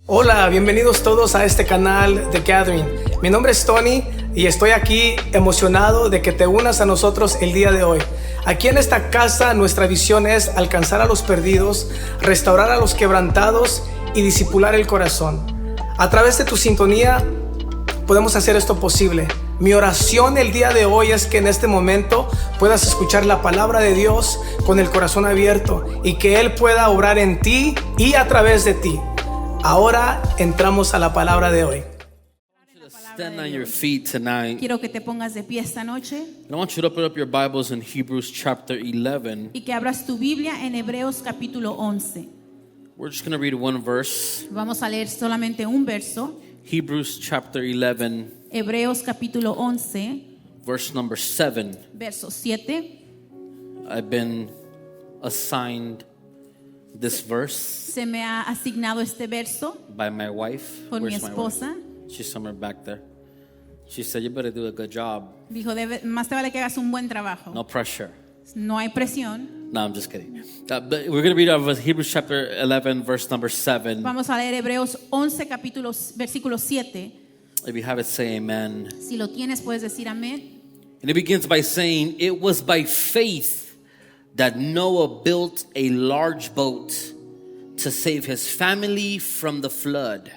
Hola, bienvenidos todos a este canal de Gathering. Mi nombre es Tony y estoy aquí emocionado de que te unas a nosotros el día de hoy. Aquí en esta casa nuestra visión es alcanzar a los perdidos, restaurar a los quebrantados y discipular el corazón. A través de tu sintonía podemos hacer esto posible. Mi oración el día de hoy es que en este momento puedas escuchar la palabra de Dios con el corazón abierto y que Él pueda obrar en ti y a través de ti. Ahora entramos a la palabra de hoy. Stand on your feet tonight. Quiero que te pongas de pie esta noche And I want you to open up your Bibles in Hebrews chapter 11. y que abras tu Biblia en Hebreos capítulo 11. We're just going to read one verse. Vamos a leer solamente un verso. Hebrews chapter 11, Hebreos capítulo 11, verse number 7. verso 7. I've been assigned this verse Se me ha asignado este verso by my wife. por mi Where's my esposa. wife? She's somewhere back there. She said, you better do a good job. Dijo, más te vale que hagas un buen trabajo. No pressure. No hay presión. No, I'm just kidding. But we're going to read out of Hebrews chapter 11, verse number 7. Vamos a leer Hebreos 11, versículo 7. If you have it, say amen. Si lo tienes, puedes decir amén. And it begins by saying, it was by faith that Noah built a large boat to save his family from the flood.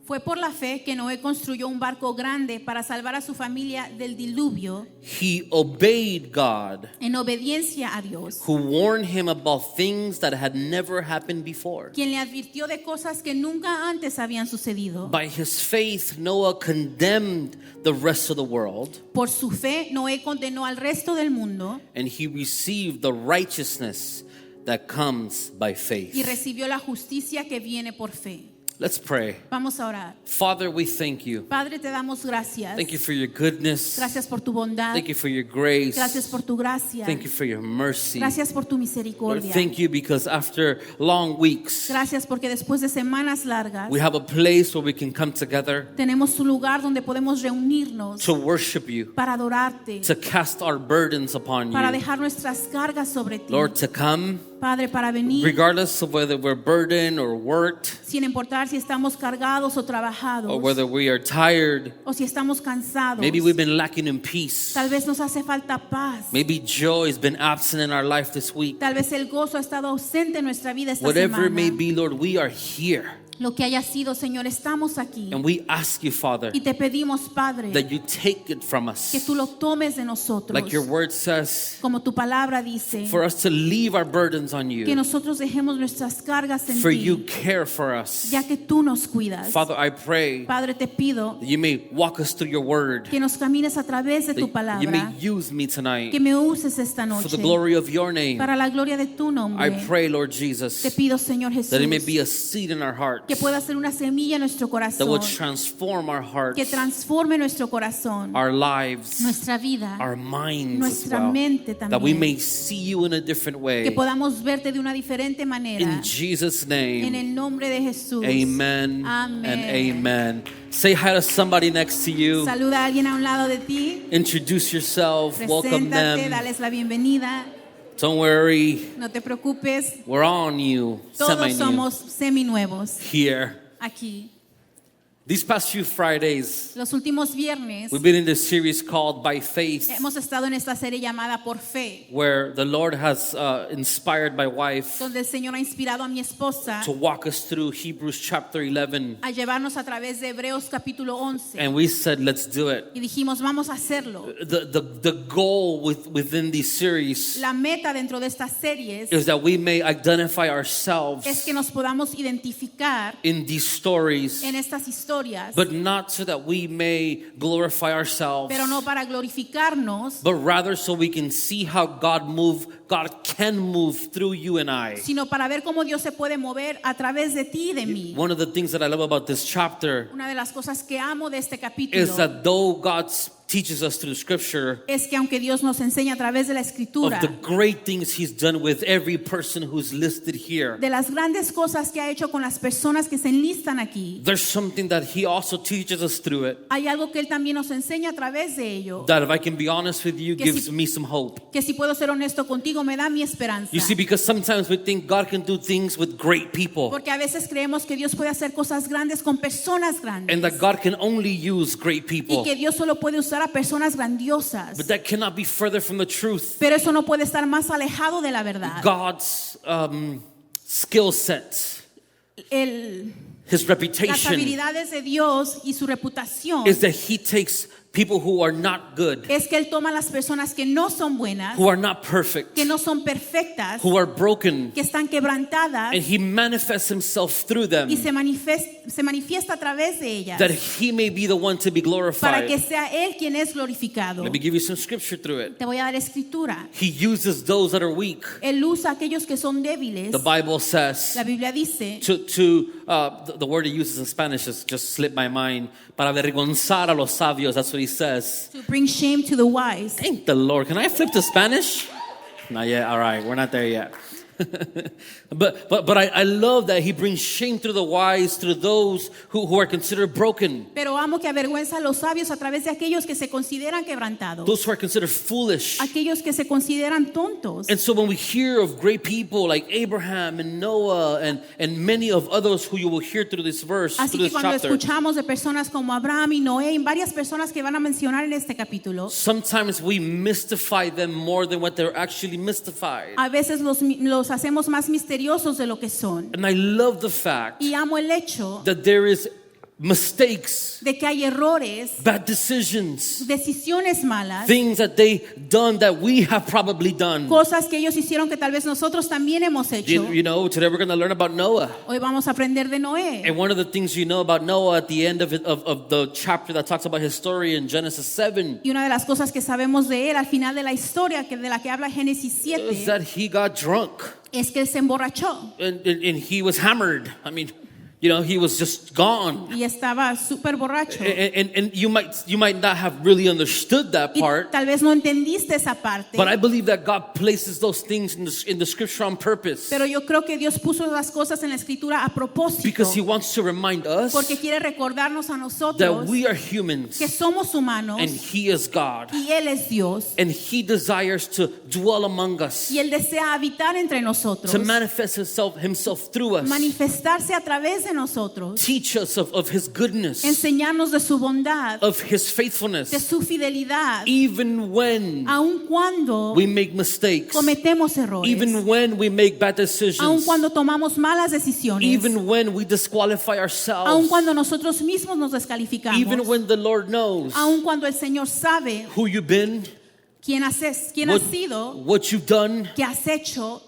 Fue por la fe que Noé construyó un barco grande para salvar a su familia del diluvio He obeyed God, en obediencia a Dios, who warned him about things that had never happened before. quien le advirtió de cosas que nunca antes habían sucedido. By his faith, Noah condemned the rest of the world, Por su fe, Noé condenó al resto del mundo and he received the righteousness that comes by y faith. recibió la justicia que viene por fe. Let's pray. Vamos a orar. Father, we thank you. Padre, te damos gracias. Thank you for your goodness. Gracias por tu bondad. Thank you for your grace. Gracias por tu gracia. Thank you for your mercy. Gracias por tu Lord, misericordia. thank you because after long weeks, Gracias porque después de semanas largas we have a place where we can come together tenemos un lugar donde podemos reunirnos to worship you, para adorarte, to cast our burdens upon para you. dejar nuestras cargas sobre ti. Lord, to come, Padre, para venir, regardless of whether we're burdened or worked, sin importar si estamos cargados o trabajados, or whether we are tired. o si estamos cansados. Maybe we've been lacking in peace. Tal vez nos hace falta paz. Maybe joy has been absent in our life this week. Tal vez el gozo ha estado ausente en nuestra vida esta Whatever it semana. may be, Lord, we are here. Lo que haya sido, Señor, estamos aquí. And we ask you, Father, Y te pedimos, Padre, that you take it from que us. tú lo tomes de nosotros. Like your word says, Como tu palabra dice, for us to leave our burdens on que you. nosotros dejemos nuestras cargas en For ti, you care for us. ya que tú nos cuidas. Father, I pray Padre, te pido that you may walk us through your word. que nos camines a través de tu That you may palabra, use me tonight que me uses esta for noche the glory of your name. para la gloria de tu I nombre. pray, Lord Te Jesus, pido, Señor that it may be Jesús, a seed in our hearts que pueda ser una semilla en nuestro that will corazón, transform our hearts, que transforme nuestro corazón, our lives, nuestra vida, our minds as nuestra well. mente That we también. may see you in a different Que way. podamos verte de una diferente manera. In Jesus' En name, el nombre de Jesús. amen Amén. and amen. Say hi to somebody next to you. Saluda a alguien a un lado de ti. Introduce yourself. Welcome Preséntate, them. dales la bienvenida. Don't worry, No te preocupes. we're all new, Todos semi-new somos seminuevos here. aquí. These past few Fridays, Los últimos viernes we've been in this series called By Faith, hemos estado en esta serie llamada Por Fe, where the Lord has inspired my wife donde el Señor ha inspirado a mi esposa to walk us through Hebrews chapter 11. a llevarnos a través de Hebreos capítulo 11. And we said, let's do it. Y dijimos, vamos a hacerlo. The goal within these series La meta dentro de estas series is that we may identify ourselves es que nos podamos identificar in these stories, en estas historias, but not so that we may glorify ourselves, pero no para glorificarnos, but rather so we can see how God can move through you and I. sino para ver cómo Dios se puede mover a través de ti y de mí. One of the things that I love about this chapter Una de las cosas que amo de este capítulo is that though God teaches us through Scripture es que aunque Dios nos enseña a través de la of escritura the great things He's done with every person who's listed here, de las grandes cosas que ha hecho con las personas que se enlistan aquí, there's something that He also teaches us through it hay algo que Él también nos enseña a través de ello, that, if I can be honest with you, Que si- gives me some hope. que si puedo ser honesto contigo, me da mi esperanza. You see, because sometimes we think God can do things with great people Porque a veces creemos que Dios puede hacer cosas grandes con personas grandes. and that God can only use great Y people. que Dios solo puede usar a personas grandiosas. But that cannot be further from the truth. Pero eso no puede estar más alejado de la verdad. God's skill set, His Las reputation habilidades de Dios y su reputación is that He takes people who are not good, es que Él toma a las personas que no son buenas, who are not perfect, que no son perfectas, who are broken, que están quebrantadas and He manifests Himself through them, y se manifiesta a través de ellas that He may be the one to be para que glorified. sea Él quien es glorificado. Let me give you some scripture through it. Te voy a dar escritura. He uses those that are weak. Él usa a aquellos que son débiles. The Bible says, La Biblia dice the word He uses in Spanish has just slipped my mind, para avergonzar a los sabios, that's what He says. to bring shame to the wise. Thank the Lord. Can I flip to Spanish? Not yet. All right, we're not there yet. but I love that He brings shame through the wise, through those who are considered broken, Pero amo que avergüenza a los sabios a través de aquellos que se consideran quebrantados, those who are considered foolish. aquellos que se consideran tontos. And so when we hear of great people like Abraham and Noah and many of others who you will hear through this verse, Así through que this cuando chapter, escuchamos de personas como Abraham y Noé y varias personas que van a mencionar en este capítulo, sometimes we mystify them more than what they're actually mystified. a veces los hacemos más misteriosos de lo que son. And I love the fact Y amo el hecho that there is mistakes, de que hay errores, bad decisions, decisiones malas, things that they done that we have probably done. cosas que ellos hicieron que tal vez nosotros también hemos hecho. You know, today we're going to learn about Noah. Hoy vamos a aprender de Noé. And one of the things you know about Noah at the end of the chapter that talks about his story in Genesis 7 Y una de las cosas que sabemos de él al final de la historia de la que habla Génesis is 7 that he got drunk es que él se emborrachó and he was hammered. I mean, you know, he was just gone. y estaba súper borracho. And you might not have really understood that Y part, tal vez no entendiste esa parte. but I believe that God places those things in the scripture on purpose Pero yo creo que Dios puso las cosas en la escritura a propósito. because He wants to remind us Porque quiere recordarnos a that nosotros we are humans que somos humanos and He is God, y Él es Dios. and He desires to dwell among us, Y Él desea habitar entre nosotros. to manifest Himself through us, Manifestarse a través de nosotros. teach us of His goodness, Enseñarnos de su bondad, of His de faithfulness, su fidelidad. even when Aun cuando we make mistakes, cometemos errores. even when we make bad Aun decisions, cuando tomamos malas decisiones. even when we disqualify Aun ourselves, cuando nosotros mismos nos descalificamos. even when the Lord knows Aun cuando el Señor sabe who you've been, quién has sido, what you've done, qué has hecho,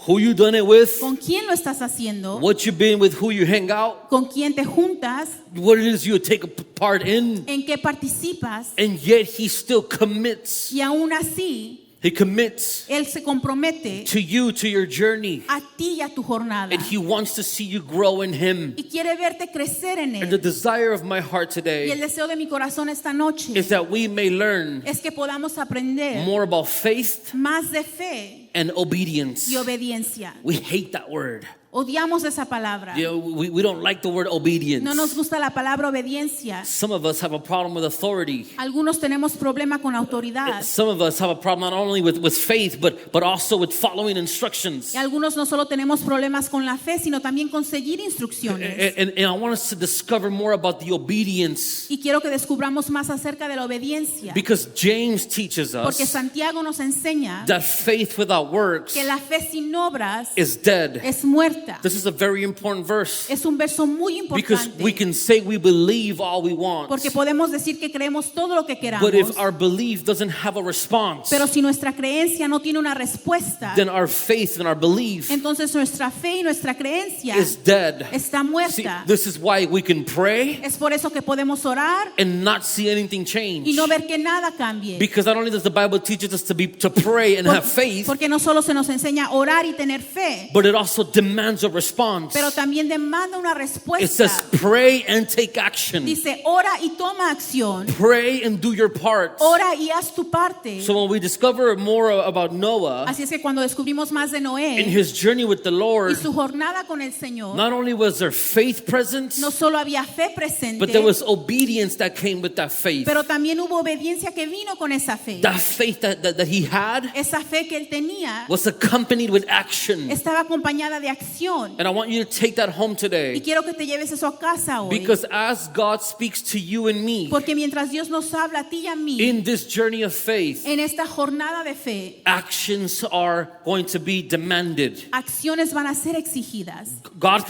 who you done it with, con quién lo estás haciendo, what you've been with, who you hang out, con quién te juntas, what it is you take a part in, en qué participas. and yet He still commits. Y aún así, He commits Él se compromete to you, to your journey, a ti y a tu jornada. and He wants to see you grow in Him. Y quiere verte crecer en And the Él. desire of my heart Y el today deseo de mi corazón esta noche is that we may learn es que podamos aprender more about faith más de fe and obedience. y obediencia. We hate that word. Odiamos esa palabra. You know, we don't like the word obedience. No nos gusta la palabra obediencia. Some of us have a problem with authority. Algunos tenemos problema con autoridad. Some of us have a problem not only with faith, but also with following instructions. Y algunos no solo tenemos problemas con la fe, sino también con seguir instrucciones. And I want us to discover more about the obedience, Y quiero que descubramos más acerca de la obediencia. because James teaches Porque us Santiago nos enseña that faith without works que la fe sin obras is dead. es muerta. This is a very important verse, Es un verso muy because we importante. can say we believe all we want, Porque podemos decir que creemos todo lo que queramos. but if our belief doesn't have a response, Pero si nuestra creencia no tiene una respuesta, then our faith and our belief entonces nuestra fe y nuestra creencia is dead. está See, muerta. this is why we can pray Es por eso que podemos orar and not see anything change. y no ver que nada cambie. Because not only does the Bible teach us to pray and have faith, Porque no solo se nos enseña a orar y tener fe, but it also demands a response. pero también demanda una It respuesta. says, pray and take action. Dice, ora y toma acción. Pray and do your part. Ora y haz tu parte. So when we discover more about Noah Así es que cuando descubrimos más de in Noé his journey with the y Lord, su jornada con el Señor, not only was there faith present, no solo había fe presente, but there was obedience that came with that faith. pero también hubo obediencia que vino con esa fe. That faith that he had Esa fe que él tenía was accompanied with action. estaba acompañada de acción. And I want you to take that home Y today. quiero que te lleves eso a casa hoy. Because as God speaks to you and me Porque mientras Dios nos habla a ti y a mí in this journey of faith, en esta jornada de fe, actions are going to be demanded. acciones van a ser exigidas. God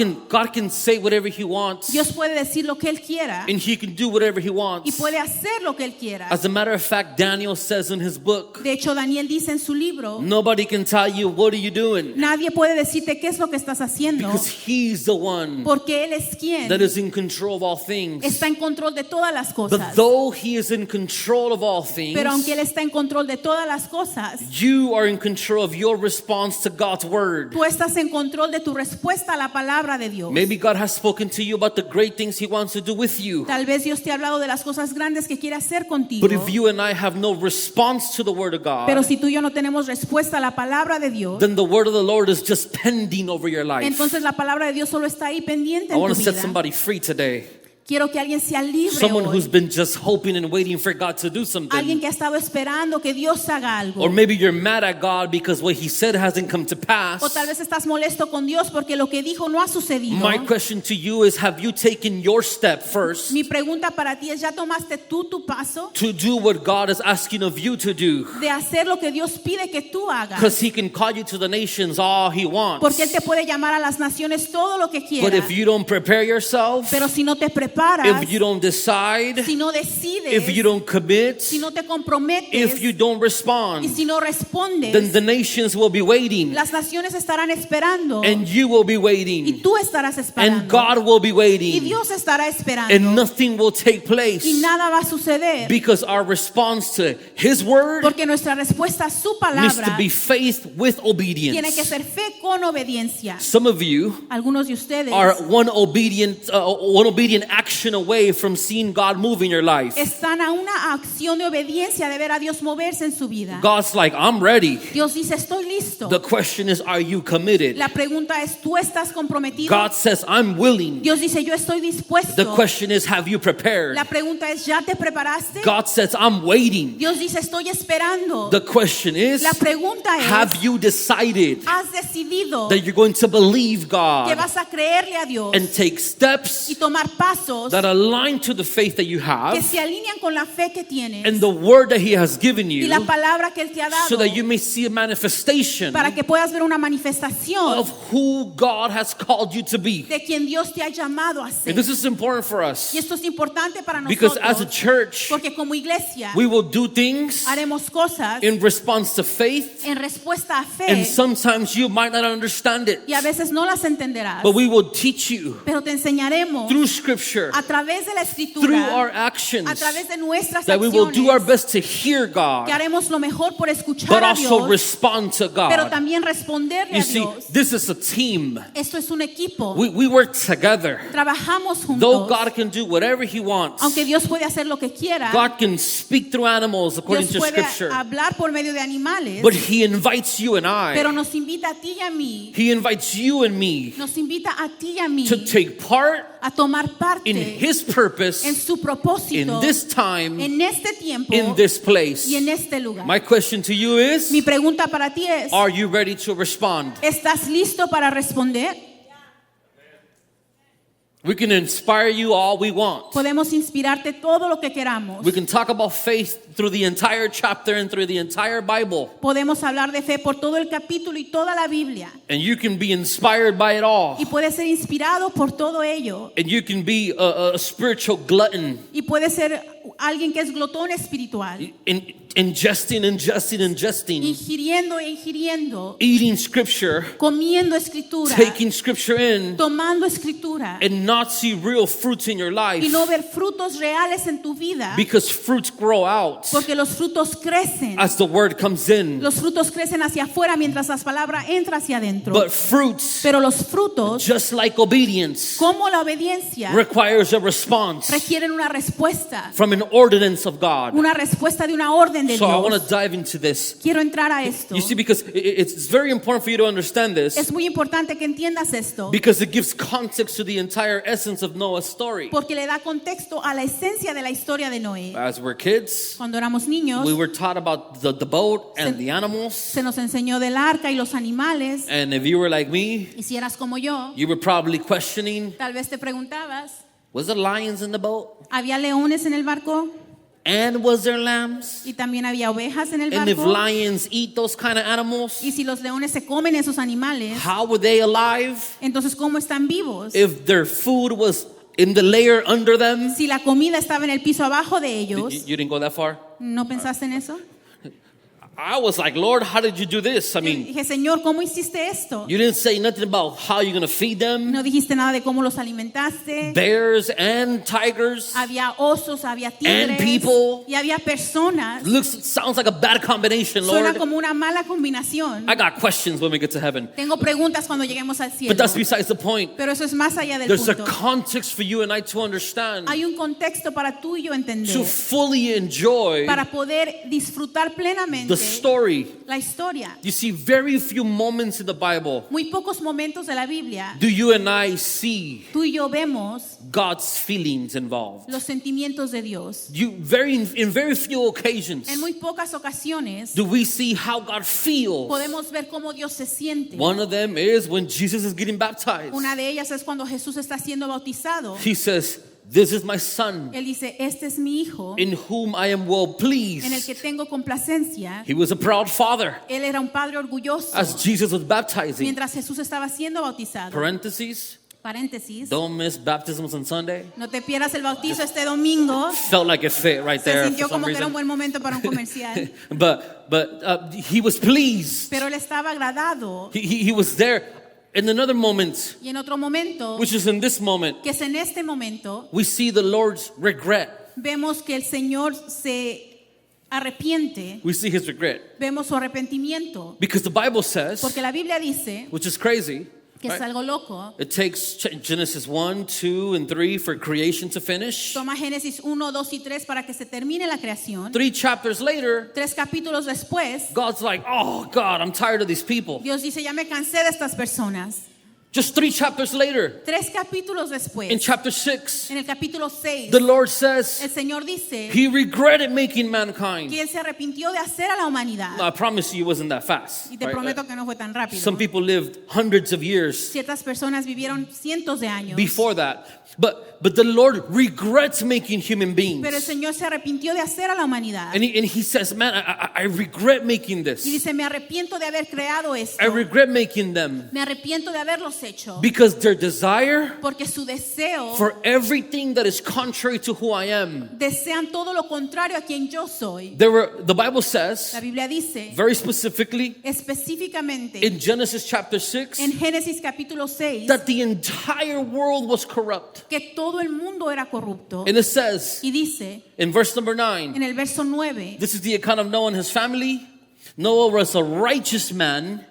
can say whatever he wants, Dios puede decir lo que Él quiera and he can do whatever he y wants. puede hacer lo que Él quiera. As a matter of fact, Daniel says in his book, De hecho, Daniel dice en su libro, nobody can tell you what are you doing, nadie puede decirte qué es lo que estás haciendo, because he's the one porque Él es quien that is in control of all things. está en control de todas las But cosas. though he is in control of all things, Pero aunque Él está en control de todas las cosas, you are in control of your response to God's word. tú estás en control de tu respuesta a la palabra de Dios. Maybe God has spoken to you about the great things he wants to do with you. Tal vez Dios te ha hablado de las cosas grandes que quiere hacer contigo. But if you and I have no response to the word of Pero God, si tú y yo no tenemos respuesta a la palabra de Dios, then the word of the Lord is just pending over your life. entonces la palabra de Dios solo está ahí pendiente I en want tu to set vida. somebody free today. Quiero que alguien sea libre Someone who's hoy. been just hoping and waiting for God to do Alguien something. que ha estado esperando que Dios haga algo. Or maybe you're mad at God because what he said hasn't come to O pass. tal vez estás molesto con Dios porque lo que dijo no ha sucedido. My question to you is, have you taken your step first Mi pregunta para ti es, ¿ya tomaste tú tu paso to do what God is asking of you to do? de hacer lo que Dios pide que tú hagas? Because he can call you to the nations all he wants. Porque Él te puede llamar a las naciones todo lo que But quiera. if you don't prepare yourself, Pero si no te preparas, if you don't decide, si no decides, if you don't commit, si no te comprometes, if you don't y respond, si no respondes, then the nations will be waiting, las naciones estarán esperando and you will be y waiting, tú estarás and esperando God will be y waiting, Dios estará esperando and nothing will take y place nada va a suceder because our response to his word porque nuestra respuesta a su needs to palabra be faith with tiene que obedience. ser fe con obediencia. Some of you Algunos de ustedes are one obedient action away from seeing God move in your life. están a una acción de obediencia de ver a Dios moverse en su vida. God's like, I'm ready. Dios dice, estoy listo. The question is, are you committed? La pregunta es, ¿tú estás comprometido? God says, I'm willing. Dios dice, yo estoy The dispuesto. question is, have you prepared? La pregunta es, ¿ya te preparaste? God says, I'm waiting. Dios dice, estoy esperando. The question is, La pregunta have es, you decided ¿has decidido that you're going to believe que God vas a creerle a Dios and take steps y tomar pasos that align to the faith that you que have se alinean con la fe que tienes and the word that he has given y you, la palabra que Él te ha so dado that you may see a manifestation para que puedas ver una manifestación of who God has called you to be? de quien Dios te ha llamado a And ser. this is important for us Y esto es importante para because as a nosotros church, porque como iglesia we will do things haremos cosas in response to faith, en respuesta a and fe sometimes you might not understand it, y a veces no las entenderás, but we will teach you pero te enseñaremos through scripture, a través de la through our escritura, actions, a través de nuestras that we will do our acciones, best to hear que God, haremos lo mejor por escuchar but a also Dios, respond to pero God. también responderle You a see, Dios. this is a team. Esto es un equipo. We work together. Trabajamos Though juntos. God can do whatever he wants, Aunque Dios puede hacer lo que quiera, God can speak through animals according Dios to puede scripture, hablar por medio de animales, but he invites you and pero I, nos invita a ti y a mí, he invites you and me nos invita a ti y a mí to take part a tomar parte in his purpose en su propósito, in this time, en este tiempo in this place. y en este lugar. My question to you is, Mi pregunta para ti es, are you ready to respond? ¿estás listo para responder? We can inspire you all we want. Podemos inspirarte todo lo que queramos. We can talk about faith through the entire chapter and through the entire Bible. Podemos hablar de fe por todo el capítulo y toda la Biblia. And you can be inspired by it all. Y puedes ser inspirado por todo ello. And you can be a spiritual glutton. Y puedes ser alguien que es glotón espiritual. And ingesting, ingiriendo e ingiriendo, eating scripture, comiendo escritura, taking scripture in, tomando escritura, and not see real fruits in your life, y no ver frutos reales en tu vida, because fruits grow out porque los frutos crecen. as the word comes in. Los frutos crecen hacia afuera mientras la palabra entra hacia adentro. But fruits, Pero los frutos, just like obedience, como la obediencia, requires a response requieren una respuesta, from an ordinance of God. una respuesta de una orden de So I want to Dios. dive into this. Quiero entrar a esto. You see, because it's very important for you to understand this, Es muy importante que entiendas esto, because it gives context to the entire essence of Noah's story. porque le da contexto a la esencia de la historia de Noé. As we're kids, Cuando éramos niños, we were taught about the boat and the animals. se nos enseñó del arca y los animales. And if you were like me, Y si eras como yo, you were probably questioning, tal vez te preguntabas, was there lions in the boat? ¿había leones en el barco? And was there lambs? Y también había ovejas en el And if barco. lions eat those kind of animals, Y si los leones se comen esos animales, how were they alive? entonces ¿cómo están vivos? If their food was in the layer under them? Si la comida estaba en el piso abajo de ellos, You didn't go that far? ¿no pensaste en eso? I was like, Lord, how did you do this? I mean, Dije, Señor, ¿cómo hiciste esto? you didn't say nothing about how you're going to feed them. No dijiste nada de cómo los alimentaste. Bears and tigers. Había osos, había And tigres people. y había personas. Sounds like a bad combination, Suena Lord. como una mala combinación. I got questions when we get to heaven. Tengo preguntas cuando lleguemos al cielo. But that's besides the point. Pero eso es más allá del There's a punto. context for you and I to understand, Hay un contexto para tú y yo to entender, fully enjoy para poder disfrutar plenamente the story. la historia. You see, very few moments in the Bible Muy pocos momentos de la Biblia, do you and I see tú y yo vemos God's feelings involved. los sentimientos de Dios. In very few occasions En muy pocas ocasiones do we see how God feels. podemos ver cómo Dios se siente. One of them is when Jesus is getting baptized. Una de ellas es cuando Jesús está siendo bautizado. He says, "This is my son, Él dice, este es mi hijo, in whom I am well en el que pleased." tengo complacencia. He was a proud father Él era un padre orgulloso as Jesus was baptizing. mientras Jesús estaba siendo bautizado. Parentheses, Paréntesis. don't miss baptisms on Sunday. No te pierdas el bautizo este domingo. Felt like it fit right Se there sintió for some como que era reason. un buen momento para un comercial. But he was pleased. Pero él estaba agradado. He was there. In another moment, Y en otro momento, which is in this moment, que es en este momento, we see the Lord's regret. vemos que el Señor se arrepiente. We see his regret. Vemos su arrepentimiento. Because the Bible says, Porque la Biblia dice, which is crazy, que es right? algo loco. It takes Genesis 1, 2, and 3 for creation to finish. Toma Génesis 1, 2 y 3 para que se termine la creación. 3 chapters later, 3 capítulos después, God's like, oh God, I'm tired of these people. Dios dice, ya me cansé de estas personas. Just 3 chapters later, 3 capítulos después, in chapter 6, en el capítulo 6, the Lord el says Señor dice he regretted making mankind. que Él se arrepintió de hacer a la humanidad. No, I promise you it wasn't that fast. Y te right? prometo que no fue tan rápido. Some people lived hundreds of years Ciertas personas vivieron cientos de años. before that. But the Lord regrets making human beings. Pero el Señor se arrepintió de hacer a la humanidad. And he says, man, I regret making Y this. dice, me arrepiento de haber creado esto. I regret making them. Me arrepiento de haberlos hecho. Because their desire Porque su deseo, for everything that is contrary to who I am. desean todo lo contrario a quien yo soy. The Bible says, La Biblia dice, very specifically, específicamente, in Genesis chapter 6, en Génesis capítulo 6, that the entire world was corrupt. que todo el mundo era corrupto. And it says, Y dice, in verse number 9, en el verso 9, this is the account of Noah and his family. Noah was a righteous man,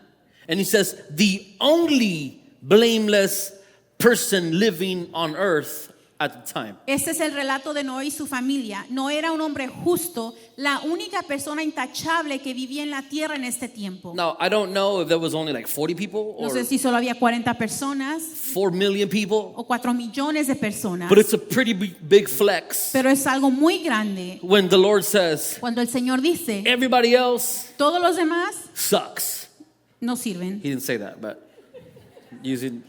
and he says, the only blameless person living on earth at the time. este es el relato de Noé y su familia. No era un hombre justo, la única persona intachable que vivía en la tierra en este tiempo. Now, I don't know if there was only like 40 people No or sé si solo había 40 personas 4 million people, o 4 millones de personas, but it's a pretty big flex pero es algo muy grande when the Lord says, cuando el Señor dice, everybody else todos los demás sucks. no sirven. He didn't say that, but using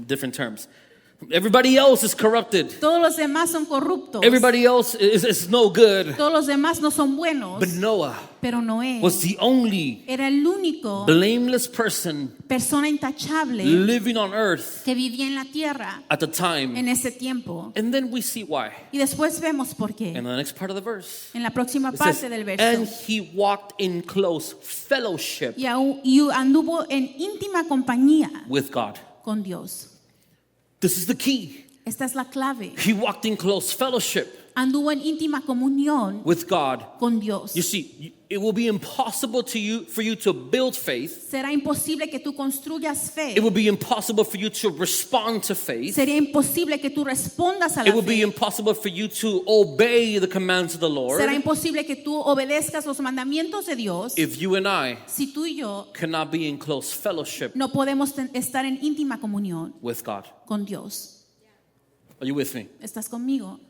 different terms. Everybody else is corrupted. Todos los demás son corruptos. Everybody else is no good. Todos los demás no son buenos. But Noah Pero Noé was the only era el único blameless person persona intachable living on earth que vivía en la tierra at the time. en ese tiempo. And then we see why. Y después vemos por qué. In the next part of the verse. En la próxima It says, parte del and verso. he walked in close fellowship Y anduvo en íntima compañía with God. con Dios. This is the key. Esta es la clave. He walked in close fellowship Anduvo en íntima comunión with God. con Dios. You see, it will be impossible for you to build faith. Será imposible que tú construyas fe. It will be impossible for you to respond to faith. Sería imposible que tú respondas a It la will be fe. impossible for you to obey the commands of the Lord Será imposible que tú obedezcas los mandamientos de Dios if you and I si tú y yo cannot be in close fellowship no podemos estar en íntima comunión with God. con Dios. Are you with me? ¿Estás conmigo?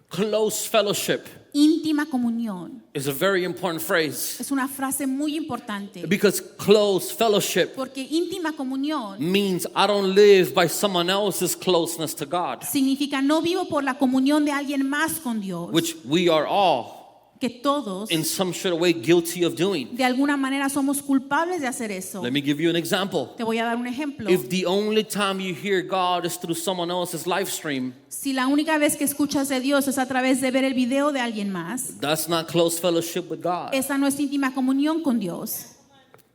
Close fellowship Íntima comunión is a very important phrase es una frase muy importante because close fellowship porque íntima comunión means I don't live by someone else's closeness to God, significa no vivo por la comunión de alguien más con Dios, which we are all que todos in some sort of way guilty of doing. de alguna manera somos culpables de hacer eso. Let me give you an example. Te voy a dar un ejemplo. If the only time you hear God is through someone else's live stream, Si la única vez que escuchas de Dios es a través de ver el video de alguien más, that's not close fellowship with God. esa no es íntima comunión con Dios.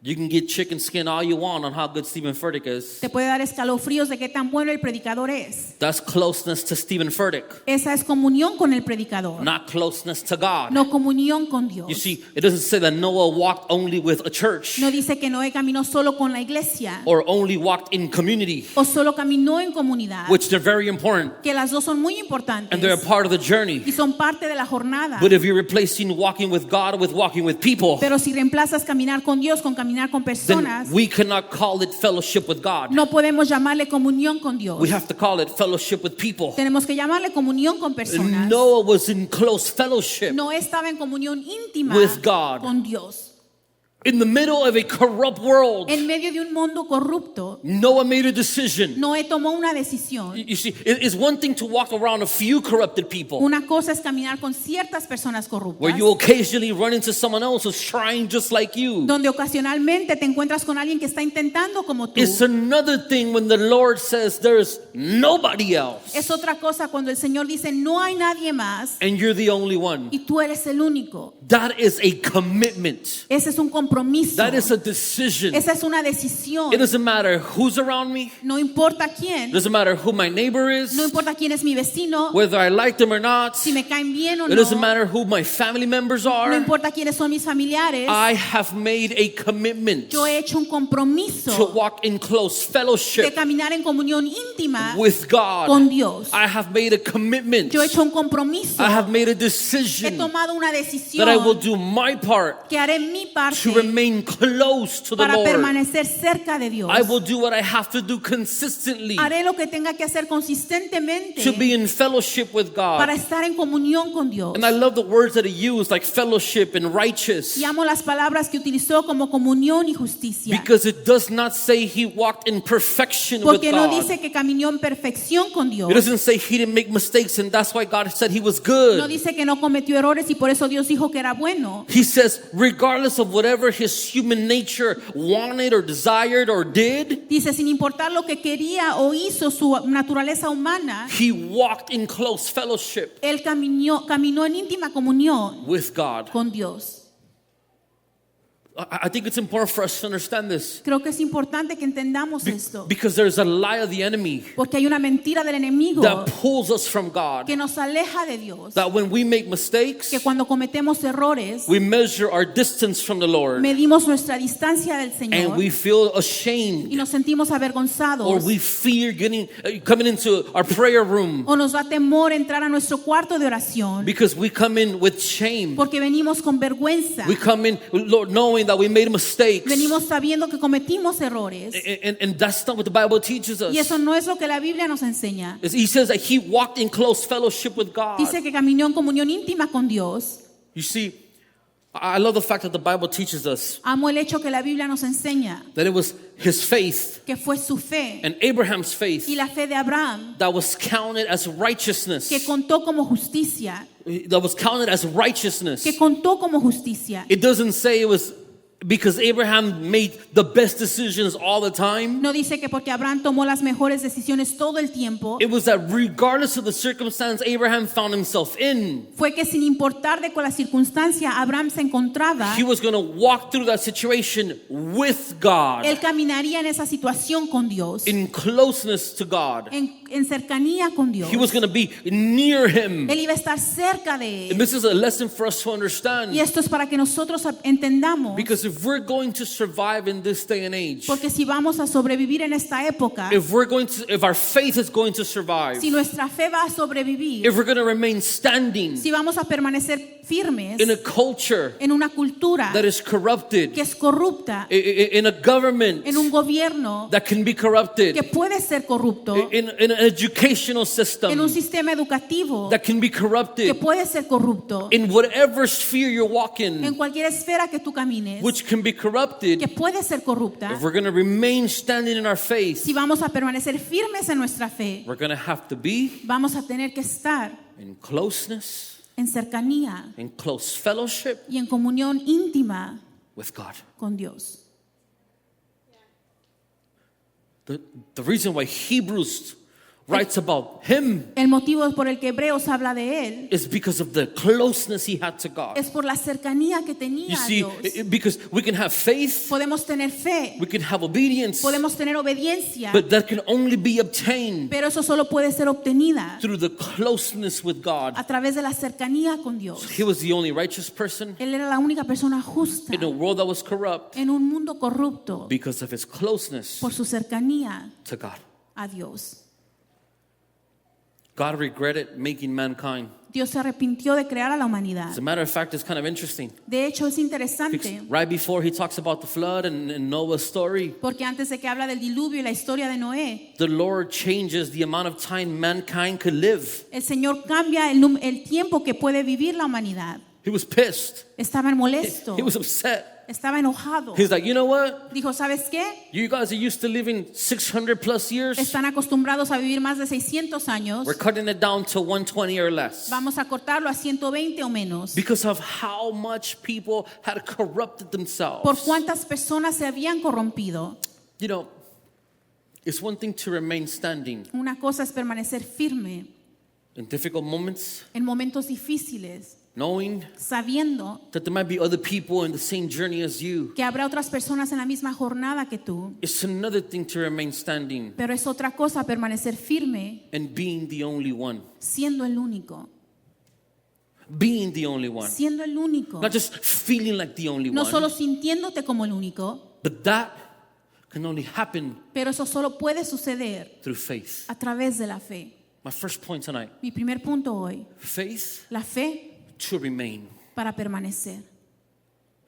You can get chicken skin all you want on how good Stephen Furtick is. Te puede dar escalofríos de qué tan bueno el predicador es. That's closeness to Stephen Furtick, Esa es comunión con el predicador, not closeness to God. no comunión con Dios. You see, it doesn't say that Noah walked only with a church No dice que Noé caminó solo con la iglesia or only walked in community, o solo caminó en comunidad, which they're very important que las dos son muy and importantes they're a part of the journey. y son parte de la jornada. But if you're replacing walking with God with walking with people, Pero si reemplazas caminar con Dios con caminar con personas, then we cannot call it fellowship with God. no podemos llamarle comunión con Dios. We have to call it fellowship with people. Tenemos que llamarle comunión con personas. Noah was in close fellowship Noé estaba en comunión íntima with God. con Dios. in the middle of a corrupt world. En medio de un mundo corrupto, Noah made a decision. Noé tomó una decisión. You see, it's one thing to walk around a few corrupted people, Una cosa es caminar con ciertas personas corruptas, where you occasionally run into someone else who's trying just like you. donde ocasionalmente te encuentras con alguien que está intentando como tú. It's another thing when the Lord says there's nobody else Es otra cosa cuando el Señor dice no hay nadie más and you're the only one. y tú eres el único. That is a commitment. Ese es un compromiso. That is a decision. Esa es una decisión. It doesn't matter who's around me. No importa quién. It doesn't matter who my neighbor is, No importa quién es mi vecino. whether I like them or not. Si me caen bien o It doesn't no. matter who my family members No are. importa quiénes son mis familiares. I have made a commitment Yo he hecho un to compromiso walk in close de fellowship caminar en comunión íntima with God. con Dios. I have made a commitment. Yo he hecho un compromiso. I have made a He decision tomado una that I will decisión do my part que haré mi parte to remain close to the para Lord. permanecer cerca de Dios. I will do what I have to do consistently Haré lo que tenga que hacer consistentemente to be in fellowship with para God. estar en comunión con Dios. And I love the words that he used, like fellowship and righteous, Y amo las palabras que utilizó como comunión y justicia. because it does not say he walked in perfection with Porque no God. dice que caminó en perfección con Dios. It doesn't say he didn't make mistakes and that's why God said he was No good. dice que no cometió errores y por eso Dios dijo que era bueno. He says, regardless of whatever his human nature wanted or desired or did, Dice, sin importar lo que quería o hizo su naturaleza humana, he walked in close fellowship él caminó en íntima comunión with God. con Dios. I think it's important for us to understand this Creo que es importante que entendamos esto, because there's a lie of the enemy porque hay una mentira del enemigo that pulls us from God. que nos aleja de Dios, That when we make mistakes, que cuando cometemos errores, we measure our distance from the Lord medimos nuestra distancia del and Señor we feel y ashamed nos sentimos or avergonzados we fear coming into our prayer room o nos da temor entrar a nuestro cuarto de oración because we come in with shame. porque venimos con vergüenza, We come in, Lord, knowing that we made mistakes. venimos sabiendo que cometimos errores. And that's not what the Bible teaches us. Y eso no es lo que la Biblia nos enseña. He says that he walked in close fellowship with God. Dice que caminó en comunión íntima con Dios. You see, I love the fact that the Bible teaches us Amo el hecho que la Biblia nos enseña that it was his faith que fue su fe and Abraham's faith y la fe de Abraham that was counted as righteousness. que contó como justicia, That was counted as righteousness. que contó como justicia. It doesn't say it was because Abraham made the best decisions all the time. No dice que porque Abraham tomó las mejores decisiones todo el tiempo, It was that regardless of the circumstance Abraham found himself in, fue que sin importar de cuál circunstancia Abraham se encontraba, he was going to walk through that situation with God, él caminaría en esa situación con Dios, in closeness to God. en cercanía con Dios. He was going to be near him. Él iba a estar cerca de And él. this is a lesson for us to understand. Y esto es para que nosotros entendamos, Because if we're going to survive in this day and age, porque si vamos a sobrevivir en esta época, if our faith is going to survive, si nuestra fe va a sobrevivir, if we're going to remain standing si vamos a permanecer firmes in a culture en una cultura that is corrupted, que es corrupta, in a government en un gobierno that can be corrupted, que puede ser corrupto, in an educational en un system sistema educativo that can be que corrupted, puede ser corrupto, in whatever sphere you're walking, en cualquier esfera que tú camines, which can be corrupted, que puede ser corrupta, if we're going to remain standing in our faith, si vamos a permanecer firmes en nuestra fe, we're going to have to be vamos a tener que estar in closeness, en cercanía in close fellowship y en comunión íntima with God. con Dios. The reason why Hebrews writes about him El motivo por el que Hebreos habla de él is because of the closeness he had to God. es por la cercanía que tenía You a see, Dios. because we can have faith, Podemos tener fe, we can have obedience, podemos tener obediencia, but that can only be obtained pero eso solo puede ser obtenida through the closeness with God. a través de la cercanía con Dios. He was the only righteous person Él era la única persona justa in a world that was corrupt en un mundo corrupto because of his closeness por su cercanía to God. a Dios. God regretted making mankind. Dios se arrepintió de crear a la humanidad. As a matter of fact, it's kind of interesting. De hecho, es Because interesante right before he talks about the flood and Noah's story, porque antes de que habla del diluvio y la historia de Noé, the Lord changes the amount of time mankind could live. el Señor cambia el tiempo que puede vivir la humanidad. He was pissed. Estaba molesto, He was upset. estaba enojado. He's like, you know what? Dijo, ¿sabes qué? You guys are used to living 600 plus years. Están acostumbrados a vivir más de 600 años. We're cutting it down to 120 or less. Vamos a cortarlo a 120 o menos. Because of how much people had corrupted themselves. Por cuántas personas se habían corrompido. You know, it's one thing to remain standing Una cosa es permanecer firme in difficult moments, en momentos difíciles, knowing sabiendo that there might be other people in the same journey as you. que habrá otras personas en la misma jornada que tú. It's another thing to remain standing Pero es otra cosa permanecer firme and being the only one. siendo el único. Being the only one. Siendo el único. Not just feeling like the only No solo one. sintiéndote como el único, But that can only happen pero eso solo puede suceder through faith. a través de la fe. My first point tonight, Mi primer punto hoy, faith la fe to remain. para permanecer.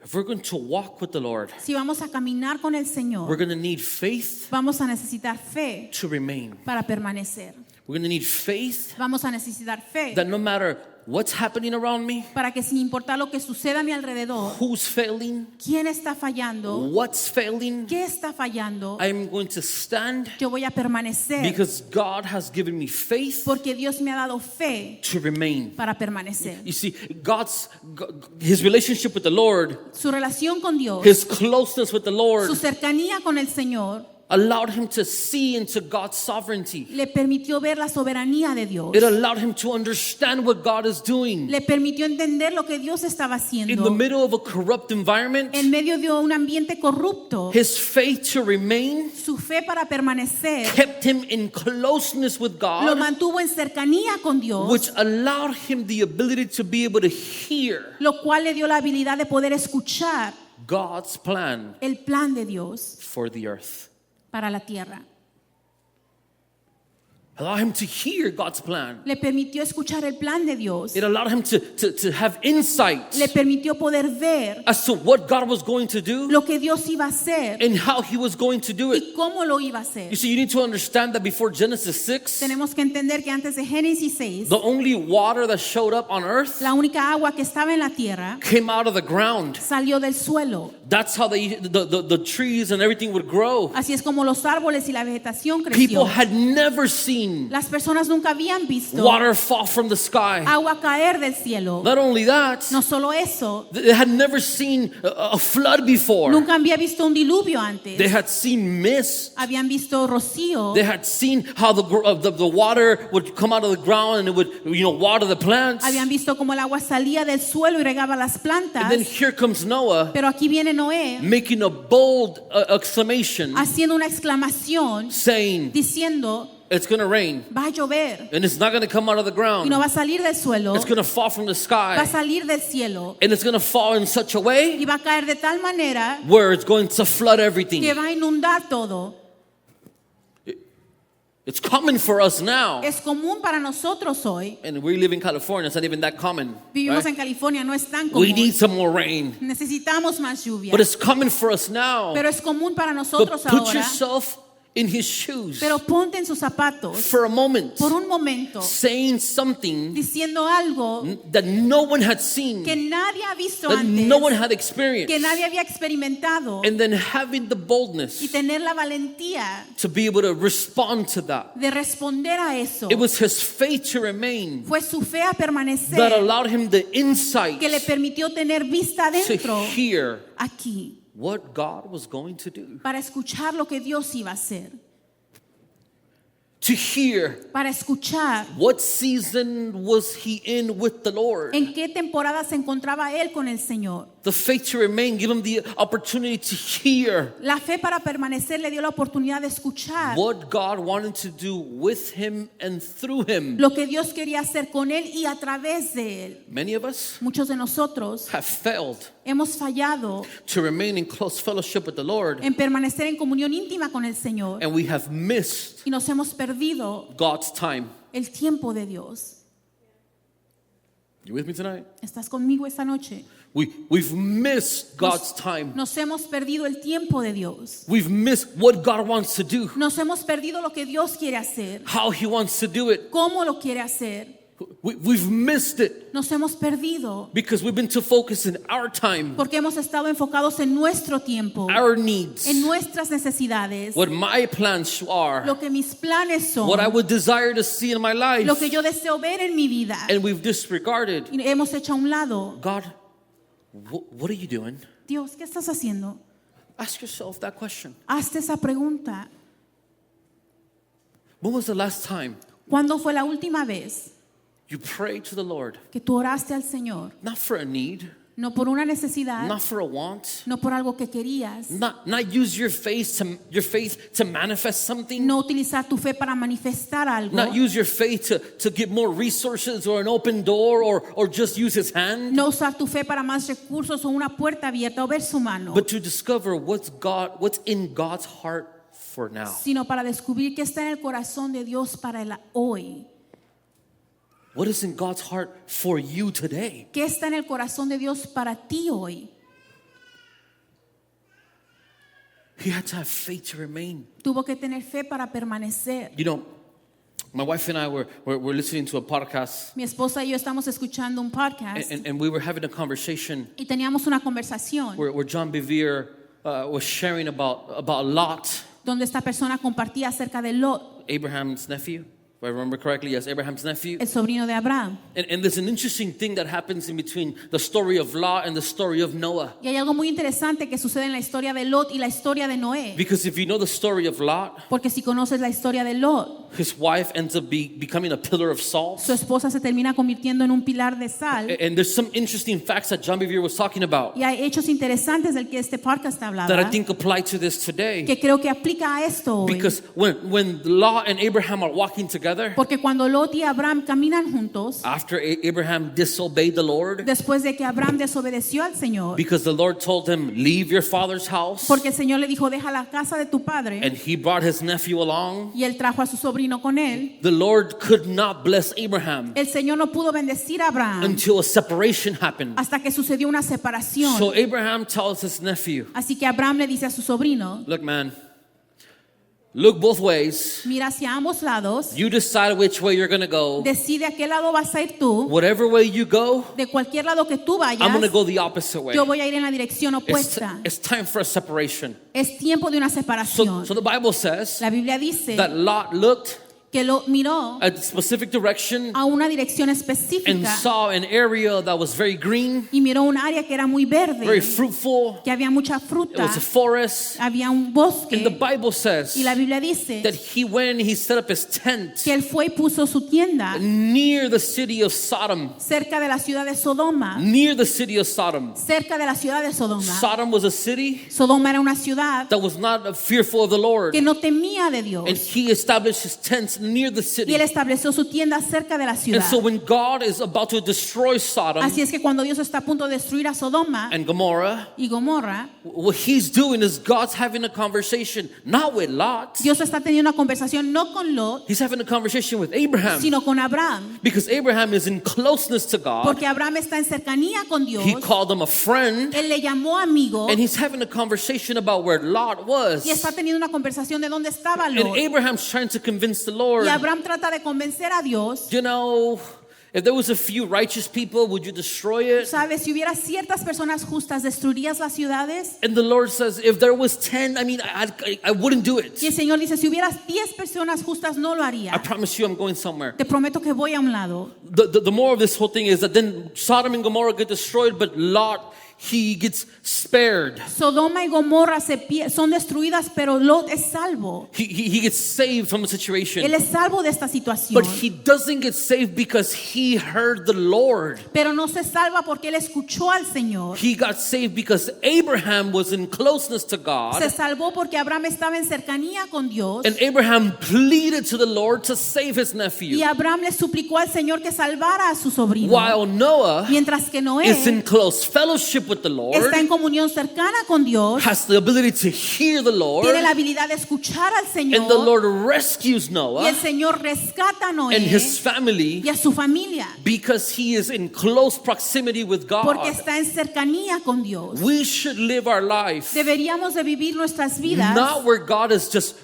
If we're going to walk with the Lord, Si vamos a caminar con el we're Señor, going to need faith vamos a necesitar fe to remain. para permanecer. We're going to need faith Vamos a necesitar fe that no matter what's happening around me, para que sin importar lo que suceda a mi alrededor, who's failing, quién está fallando, what's failing, qué está fallando, I'm going to stand yo voy a permanecer because God has given me faith porque Dios me ha dado fe to remain. para permanecer. You see, his relationship with the Lord, Su relación con Dios, his closeness with the Lord su cercanía con el Señor, allowed him to see into God's sovereignty. le permitió ver la soberanía de Dios. It allowed him to understand what God is doing. Le permitió entender lo que Dios estaba In the haciendo. middle of a corrupt environment, En medio de un ambiente corrupto, his faith to remain su fe para permanecer kept him in closeness with lo God, mantuvo en cercanía con Dios, which allowed him the ability to be able to hear lo cual le dio la habilidad de poder escuchar God's plan el plan de Dios for the earth. para la tierra. allowed him to hear God's plan. Le permitió escuchar el plan de Dios. It allowed him to have insight Le permitió poder ver as to what God was going to do lo que Dios iba a hacer and how he was going to do it. y cómo lo iba a hacer. You see, you need to understand that before Genesis 6, Tenemos que entender que antes de Génesis 6, the only water that showed up on earth la única agua que estaba en la tierra came out of the ground. salió del suelo. That's how the trees and everything would grow. Así es como los árboles y la vegetación People creció. had never seen Las personas nunca habían visto water fall from the sky. agua caer del cielo. Not only that, No solo eso, they had never seen a flood before. nunca había visto un diluvio antes. They had seen mist. Habían visto rocío. They had seen how the water would come out of the ground and it would, water the plants. Habían visto cómo el agua salía del suelo y regaba las plantas. And then here comes Noah Pero aquí viene Noé making a bold exclamation haciendo una exclamación saying, diciendo, it's going to rain. va a llover And it's not going to come out of the y ground. no va a salir del suelo, It's going to fall from the va a sky. salir del cielo And it's going to fall in such a way y va a caer de tal manera where it's going to flood everything. que va a inundar todo. It's common for us now. Es común para nosotros hoy. And we live in California. It's not even that common. Vivimos Right? en California, no es tan We común. need some more rain. Necesitamos más lluvia. But it's common for us now. Pero es común para But nosotros put ahora. yourself in his shoes Pero ponte en sus zapatos for a moment, por un momento, saying something diciendo algo that no one had seen, que nadie ha visto that antes, no one had experienced, que nadie había experimentado, and then having the y boldness tener la valentía to be able to respond to that. de responder a eso. It was his faith to remain Fue su fe a that permanecer allowed him the insight que le permitió tener vista to adentro hear aquí what God was going to do, para escuchar lo que Dios iba a hacer, to hear para escuchar what season was he in with the Lord. en qué temporada se encontraba él con el Señor. The faith to remain gave him the opportunity to hear La fe para permanecer le dio la oportunidad de escuchar what God wanted to do with him and through him. lo que Dios quería hacer con él y a través de él. Many of us Muchos de nosotros have failed hemos fallado to remain in close fellowship with the Lord, en permanecer en comunión íntima con el Señor and we have missed y nos hemos perdido God's time. el tiempo de Dios. You with me tonight? ¿Estás conmigo esta noche? We've missed God's time. Nos hemos perdido el tiempo de Dios. We've missed what God wants to do, Nos hemos perdido lo que Dios quiere hacer, how he wants to do it. cómo lo quiere hacer. We've missed it Nos hemos perdido because we've been too focused in our time, porque hemos estado enfocados en nuestro tiempo, our needs, en nuestras necesidades, what my plans are, lo que mis planes son, what I would desire to see in my life. lo que yo deseo ver en mi vida. And we've disregarded. Y hemos hecho a un lado. God, what are you doing? Dios, ¿qué estás haciendo? Ask yourself that question. Hazte esa pregunta. When was the last time ¿Cuándo fue la última vez you prayed to the Lord? que tú oraste al Señor? Not for a need, No por una necesidad, not for a want, no por algo que querías, not use your faith to manifest something, no utilizar tu fe para manifestar algo, not use your faith to get more resources or an open door or just use his hand, no usar tu fe para más recursos o una puerta abierta o ver su mano, but to discover what's in God's heart for now. sino para descubrir qué está en el corazón de Dios para el hoy. What is in God's heart for you today? ¿Qué está en el corazón de Dios para ti hoy? He had to have faith to remain. Tuvo que tener fe para permanecer. You know, my wife and I were listening to a podcast, Mi esposa y yo estamos escuchando un podcast and we were having a conversation y teníamos una conversación where John Bevere was sharing about Lot, donde esta persona compartía acerca de Lot, Abraham's nephew. If I remember correctly, yes, Abraham's nephew. el sobrino de Abraham. And there's an interesting thing that happens in between the story of Lot and the story of Noah. Y hay algo muy interesante que sucede en la historia de Lot y la historia de Noé. Because if you know the story of Lot, Porque si conoces la historia de Lot, his wife ends up becoming a pillar of salt. su esposa se termina convirtiendo en un pilar de sal. And there's some interesting facts that John Bevere was talking about Y hay hechos interesantes del que este podcast that I hablaba, think apply to this today. que creo que aplica a esto hoy. Because when Lot and Abraham are walking together, together, Porque cuando Lot y Abraham caminan juntos, after Abraham disobeyed the Lord, después de que Abraham desobedeció al Señor, because the Lord told him, leave your father's house, porque el Señor le dijo, deja la casa de tu padre, and he brought his nephew along, y él trajo a su sobrino con él, the Lord could not bless Abraham el Señor no pudo bendecir a Abraham until a separation happened. hasta que sucedió una separación. So Abraham tells his nephew, Así que Abraham le dice a su sobrino, look, man, look both ways. mira hacia ambos lados, You decide which way you're going to go. decide a qué lado vas a ir tú, Whatever way you go, de cualquier lado que tú vayas, I'm going to go the opposite way. yo voy a ir en la dirección It's, opuesta. it's time for a separation. Es tiempo de una separación. So the Bible says La Biblia dice that Lot looked que lo miró at a specific direction a una dirección and específica saw an area that was very green, y miró un área que era muy very verde, fruitful. que había mucha It fruta, was a forest. había un And the bosque, Bible says y la Biblia dice that he went and he set up his tent que él fue y puso su tienda near the city of Sodom. cerca de la ciudad de Sodoma, Near the city of Sodom. cerca de la ciudad de Sodoma. Sodom was a city Sodoma era una ciudad that was not fearful of the Lord. que no temía de Dios, And he established his tents near the y city. él estableció su tienda cerca de la And ciudad. so when God is about to destroy Sodom Así es que cuando Dios está a punto de destruir a Sodoma and Gomorrah, y Gomorra, what he's doing is God's having a conversation, not with Lot. Dios está teniendo una conversación no con Lot, He's having a conversation with Abraham. sino con Abraham, Because Abraham is in closeness to God. porque Abraham está en cercanía con Dios. He called him a friend. Él le llamó amigo And he's having a conversation about where Lot was. y está teniendo una conversación de dónde estaba And Lot. Abraham's trying to convince the Lord, Y Abraham trata de convencer a Dios. you know, if there was a few righteous people, would you destroy it? ¿Sabes? Si hubiera ciertas personas justas, ¿destruirías las ciudades? And the Lord says, if there was 10, I mean, I wouldn't do it. Y el Señor dice, si hubieras 10 personas justas, no lo I haría. promise you I'm going somewhere. Te prometo que voy a un lado. The more of this whole thing is that then Sodom and Gomorrah get destroyed, but Lot, he gets spared. Sodoma y Gomorra son destruidas, pero Lot es salvo. He gets saved from the situation. Él es salvo de esta situación. But he doesn't get saved because he heard the Lord. Pero no se salva porque él escuchó al Señor. He got saved because Abraham was in closeness to God. Se salvó porque Abraham estaba en cercanía con Dios. And Abraham pleaded to the Lord to save his nephew. Y Abraham le suplicó al Señor que salvara a su sobrino. While Noah Mientras que Noé is in close fellowship with the Lord, está en comunión cercana con Dios, has the ability to hear the Lord, tiene la habilidad de escuchar al and the Señor, Lord rescues y Noah el Señor rescata a Noé and his family y a su familia because he is in close proximity with porque God. está en cercanía con Dios. We should live our life Deberíamos de vivir nuestras vidas not where God is just,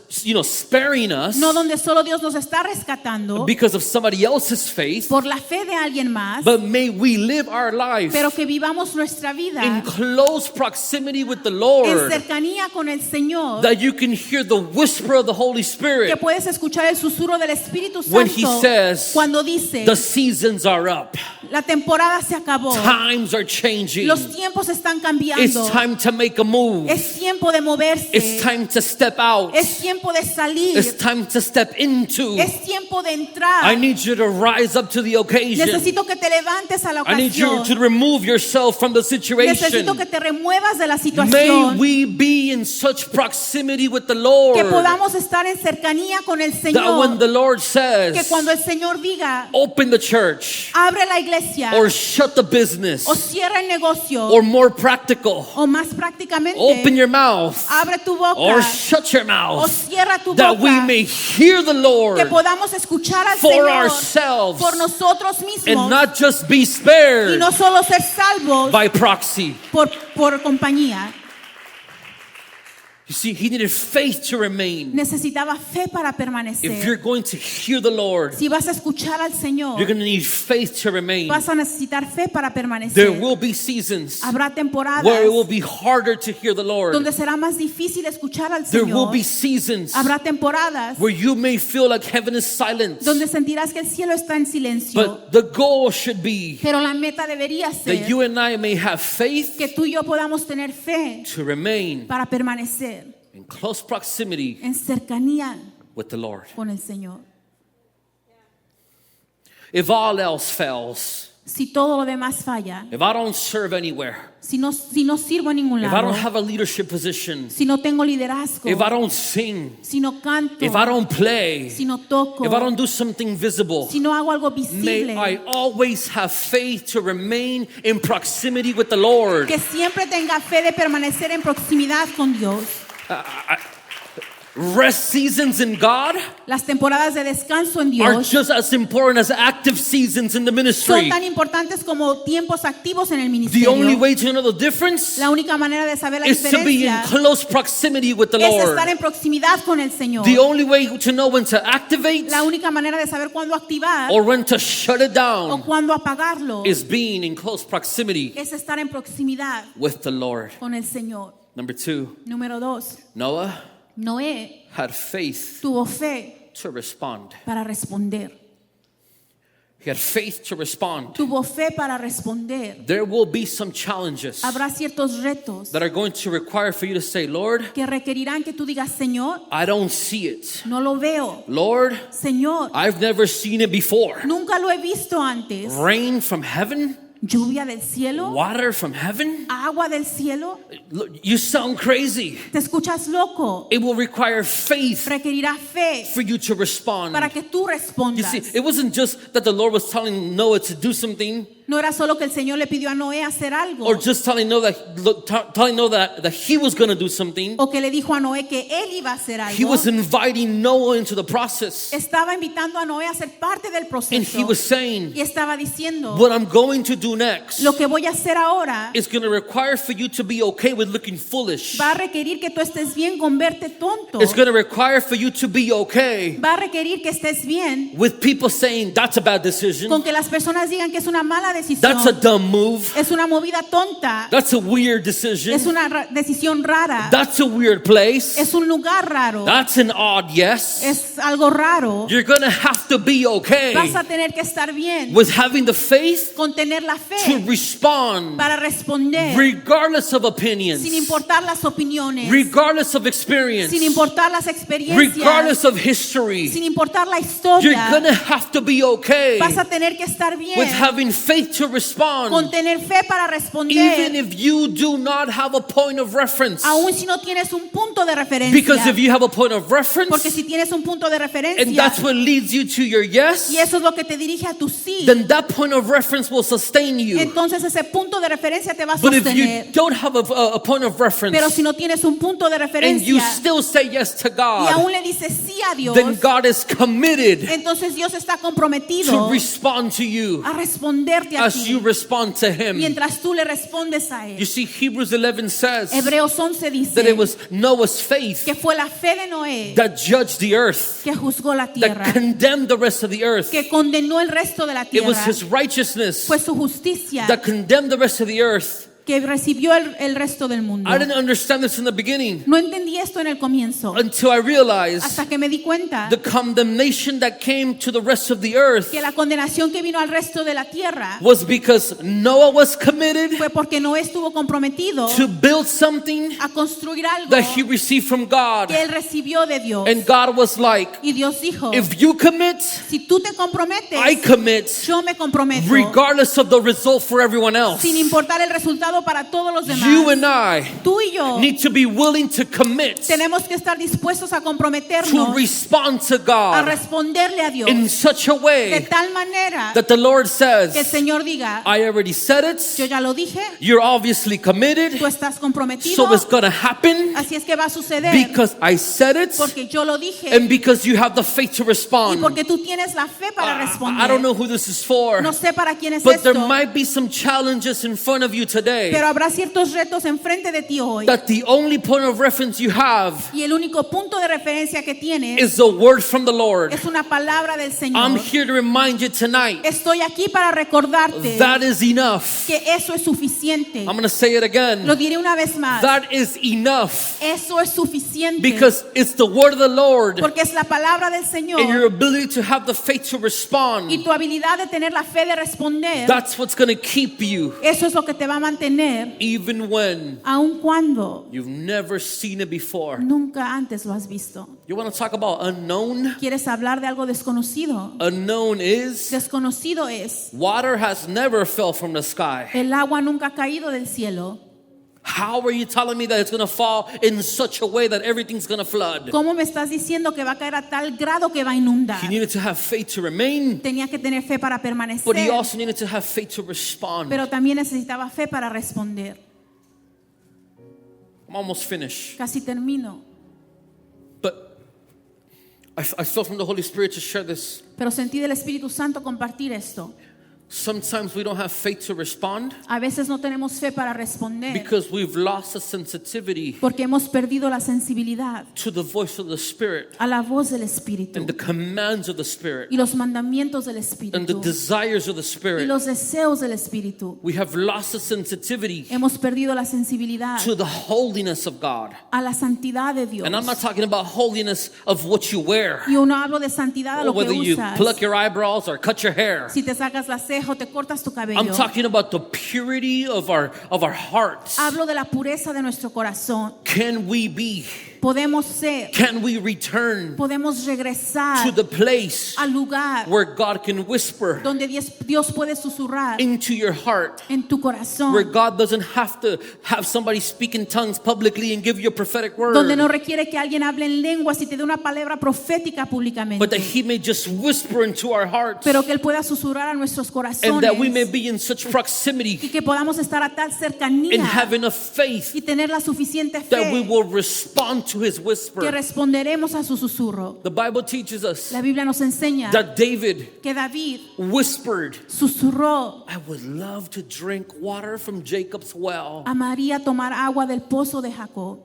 sparing us no donde solo Dios nos está rescatando because of somebody else's faith, por la fe de alguien más, but may we live our life pero que vivamos nuestra vida in close proximity with the en Lord, cercanía con el Señor, that you can hear the whisper of the Holy que Spirit puedes escuchar el susurro del Espíritu when he Santo says, cuando dice, the seasons are up, la temporada se acabó, times are changing, los tiempos están it's cambiando, time to make a move, es tiempo de moverse, it's time to step out, es tiempo de salir, it's time to step into. es tiempo de entrar. I need you to rise up to the occasion. Necesito que te levantes a la I need you ocasión. to remove yourself from the situation. Necesito que te remuevas de la May situación. we be in such proximity with the Que Lord podamos estar en cercanía con el that when Señor. the Lord Que says, cuando el Señor diga, open the church, abre la iglesia, or shut the business, o cierra el negocio, or more practical, o más prácticamente, open your mouth, abre tu boca, or shut your o mouth, cierra tu that we boca, may hear the que Lord podamos escuchar al for Señor ourselves por nosotros and mismos not just be y spared no solo ser salvos by proxy. por compañía. You see, he needed faith to remain. Necesitaba fe para If you're permanecer. going to hear the Lord, Si vas a escuchar al Señor, you're going to need faith to remain. vas a necesitar fe para There permanecer. will be seasons Habrá temporadas where it will be harder to hear the Lord. donde será más difícil escuchar al There will Señor. be seasons Habrá temporadas where you may feel like heaven is silent. donde sentirás que el cielo está en silencio. But the goal should be Pero la meta debería that ser you and I may have faith que tú y yo podamos tener fe to remain para permanecer in close proximity en cercanía with the Lord. con el Señor. If all else fails, Si todo lo demás falla, if I don't serve anywhere, si no sirvo en ningún if I don't lado, have a leadership position, si no tengo liderazgo, if I don't sing, si no canto, if I don't play, si no toco, if I don't do something visible, si no hago algo may visible, I always have faith to remain in proximity with the Lord. que siempre tenga fe de permanecer en proximidad con Dios. Rest seasons in God Las temporadas de descanso en are Dios just as important as active seasons in the son ministry. tan importantes como tiempos activos en el The only ministerio. way to know the difference La única manera de saber la is to be in diferencia close proximity with the es Lord. estar en proximidad con el Señor. The only way to know when to activate La única manera de saber cuándo activar or when to shut it o down cuándo apagarlo is being in close proximity es estar en proximidad with the Lord. con el Señor. Number 2, Número 2, Noah Noé had faith tuvo fe to respond. para responder. He had faith to respond. Tuvo fe para responder. There will be some challenges Habrá ciertos retos that are going to require for you to say, Lord, que requerirán que tú digas, Señor, I don't see it. no lo veo. Lord, Señor, I've never seen it before. nunca lo he visto antes. Rain from heaven? Lluvia del cielo, Water from heaven? agua del cielo. Look, you sound crazy. Te escuchas loco. It will require faith Requerirá fe for you to respond. para que tú You respondas. see, it wasn't just that the Lord was telling Noah to do something No era solo que el Señor le pidió a Noé hacer algo or just telling Noah that he was going to do something. o que le dijo a Noé que él iba a hacer He algo. was inviting Noah into the process. Estaba invitando a Noé a ser parte del And proceso. he was saying, Y estaba diciendo, what I'm going to do next lo que voy a hacer ahora is going to require for you to be okay with looking foolish. va a requerir que tú estés bien con verte tonto. It's going to require for you to be okay Va a requerir que estés bien with people saying that's a bad decision. con que las personas digan que es una mala That's a decisión. dumb move. Es una movida tonta. That's a weird decision. Es una decisión rara. That's a weird place. Es un lugar raro. That's an odd yes. Es algo raro. You're going to have to be okay Vas a tener que estar bien with having the faith con tener la to fe respond para responder regardless of opinions, sin importar las opiniones, regardless of experience, sin importar las experiencias, regardless of history. sin importar la You're historia. going to have to be okay Vas a tener que estar bien with having faith to con respond, tener fe para even responder, if you do not have a point of reference. aun si no tienes un punto de Because referencia. if you have a point of reference, Porque si tienes un punto de and referencia that's what leads you to your yes, y eso es lo que te dirige a tu sí, then that point of reference will sustain you. entonces ese punto de referencia te va a But if you sostener. don't have a point of reference Pero si no tienes un punto de and you referencia still say yes to y God, aún le dices sí a Dios, then God is committed entonces Dios está to comprometido respond to you a responderte a as you ti respond to Him. mientras tú le respondes a You Él. see, Hebrews 11 says Hebreos 11 that dice it was Noah's faith que fue la fe de Noé that judged the earth, que juzgó la that tierra, condemned the rest of the earth. que condenó el resto de la It was tierra, His righteousness fue su justicia that condemned the rest of the earth. que recibió el resto del mundo. I didn't understand this in the beginning No entendí esto en el comienzo until I realized hasta que me di cuenta the condemnation that came to the rest of the earth que la condenación que vino al resto de la tierra was because Noah was committed fue porque Noé estuvo comprometido to build something a construir algo that he received from God. que él recibió de Dios. And God was like, Y Dios dijo, if you commit, si tú te comprometes, I commit, yo me comprometo, regardless of the result for everyone else. sin importar el resultado para todos los demás. You and I Tú y yo need to be willing to commit tenemos que estar dispuestos a to comprometernos respond to a God responderle a Dios in such a de way tal manera that the Lord que el says, Señor diga, I already said yo it, ya lo dije, you're obviously committed, tú estás comprometido, so it's going to happen así es que va a suceder because I said it porque yo lo dije and because you have the faith to y respond. porque tú tienes la fe para I don't know responder. who this is for, No sé para quién es but there esto, might be some challenges in front of you today pero habrá ciertos retos enfrente de ti hoy that the only point of reference you have y el único punto de referencia que tienes is the word from the Lord. es una palabra del I'm Señor. here to remind you tonight Estoy aquí para recordarte that is enough. que eso es suficiente. I'm going to say it Lo again. diré una vez más. That is enough Eso es suficiente. because it's the word of the Lord Porque es la palabra del and Señor your ability to have the faith to y respond. tu habilidad de tener la fe de responder. That's what's going to keep you Eso es lo que te va a mantener tener even when aun cuando you've never seen it before. nunca antes lo has visto. You want to talk about unknown? ¿Quieres hablar de algo desconocido? Unknown is Desconocido es, water has never fell from the sky. el agua nunca ha caído del cielo. How are you telling me that it's going to fall in such a way that everything's going to flood? ¿Cómo me estás diciendo que va a caer a tal grado que va a inundar? He needed to have faith to remain, Tenía que tener fe para but he permanecer, also needed to have faith to respond. pero también necesitaba fe para responder. I'm almost finished. Casi termino, But I felt from the Holy Spirit to share this. pero sentí del Espíritu Santo compartir esto. Sometimes we don't have faith to respond A veces no tenemos fe para responder because we've lost a sensitivity porque hemos perdido la sensibilidad to the voice of the Spirit a la voz del Espíritu and the commands of the Spirit y los mandamientos del and the Espíritu desires of the y Spirit. los deseos del Espíritu. We have lost the sensitivity Hemos perdido la sensibilidad to the holiness of God. a la santidad de Dios. And I'm not talking about holiness of what you wear, Y yo no hablo de santidad a or lo que whether you usas. pluck your eyebrows or cut your hair. Si te sacas la ceja o te cortas tu I'm cabello. talking about the purity of our hearts. Hablo de la pureza de nuestro corazón. Can we be? Podemos ser, Can we return podemos to regresar the place al lugar where God can whisper donde Dios puede susurrar into your heart, en tu corazón, where God doesn't have to have somebody speak in tongues publicly and give you a prophetic word, donde no requiere que alguien hable en lenguas y te dé una palabra profética but that públicamente, He may just whisper into our hearts, pero que Él pueda susurrar a nuestros and that we may corazones be in such proximity y que podamos estar a tal and cercanía have enough faith y tener la suficiente that we fe will respond to His que whisper. responderemos a su susurro. The Bible teaches us La Biblia nos enseña that David que David whispered, susurró: I would love to drink water from Jacob's well. amaría tomar agua del pozo de Jacob.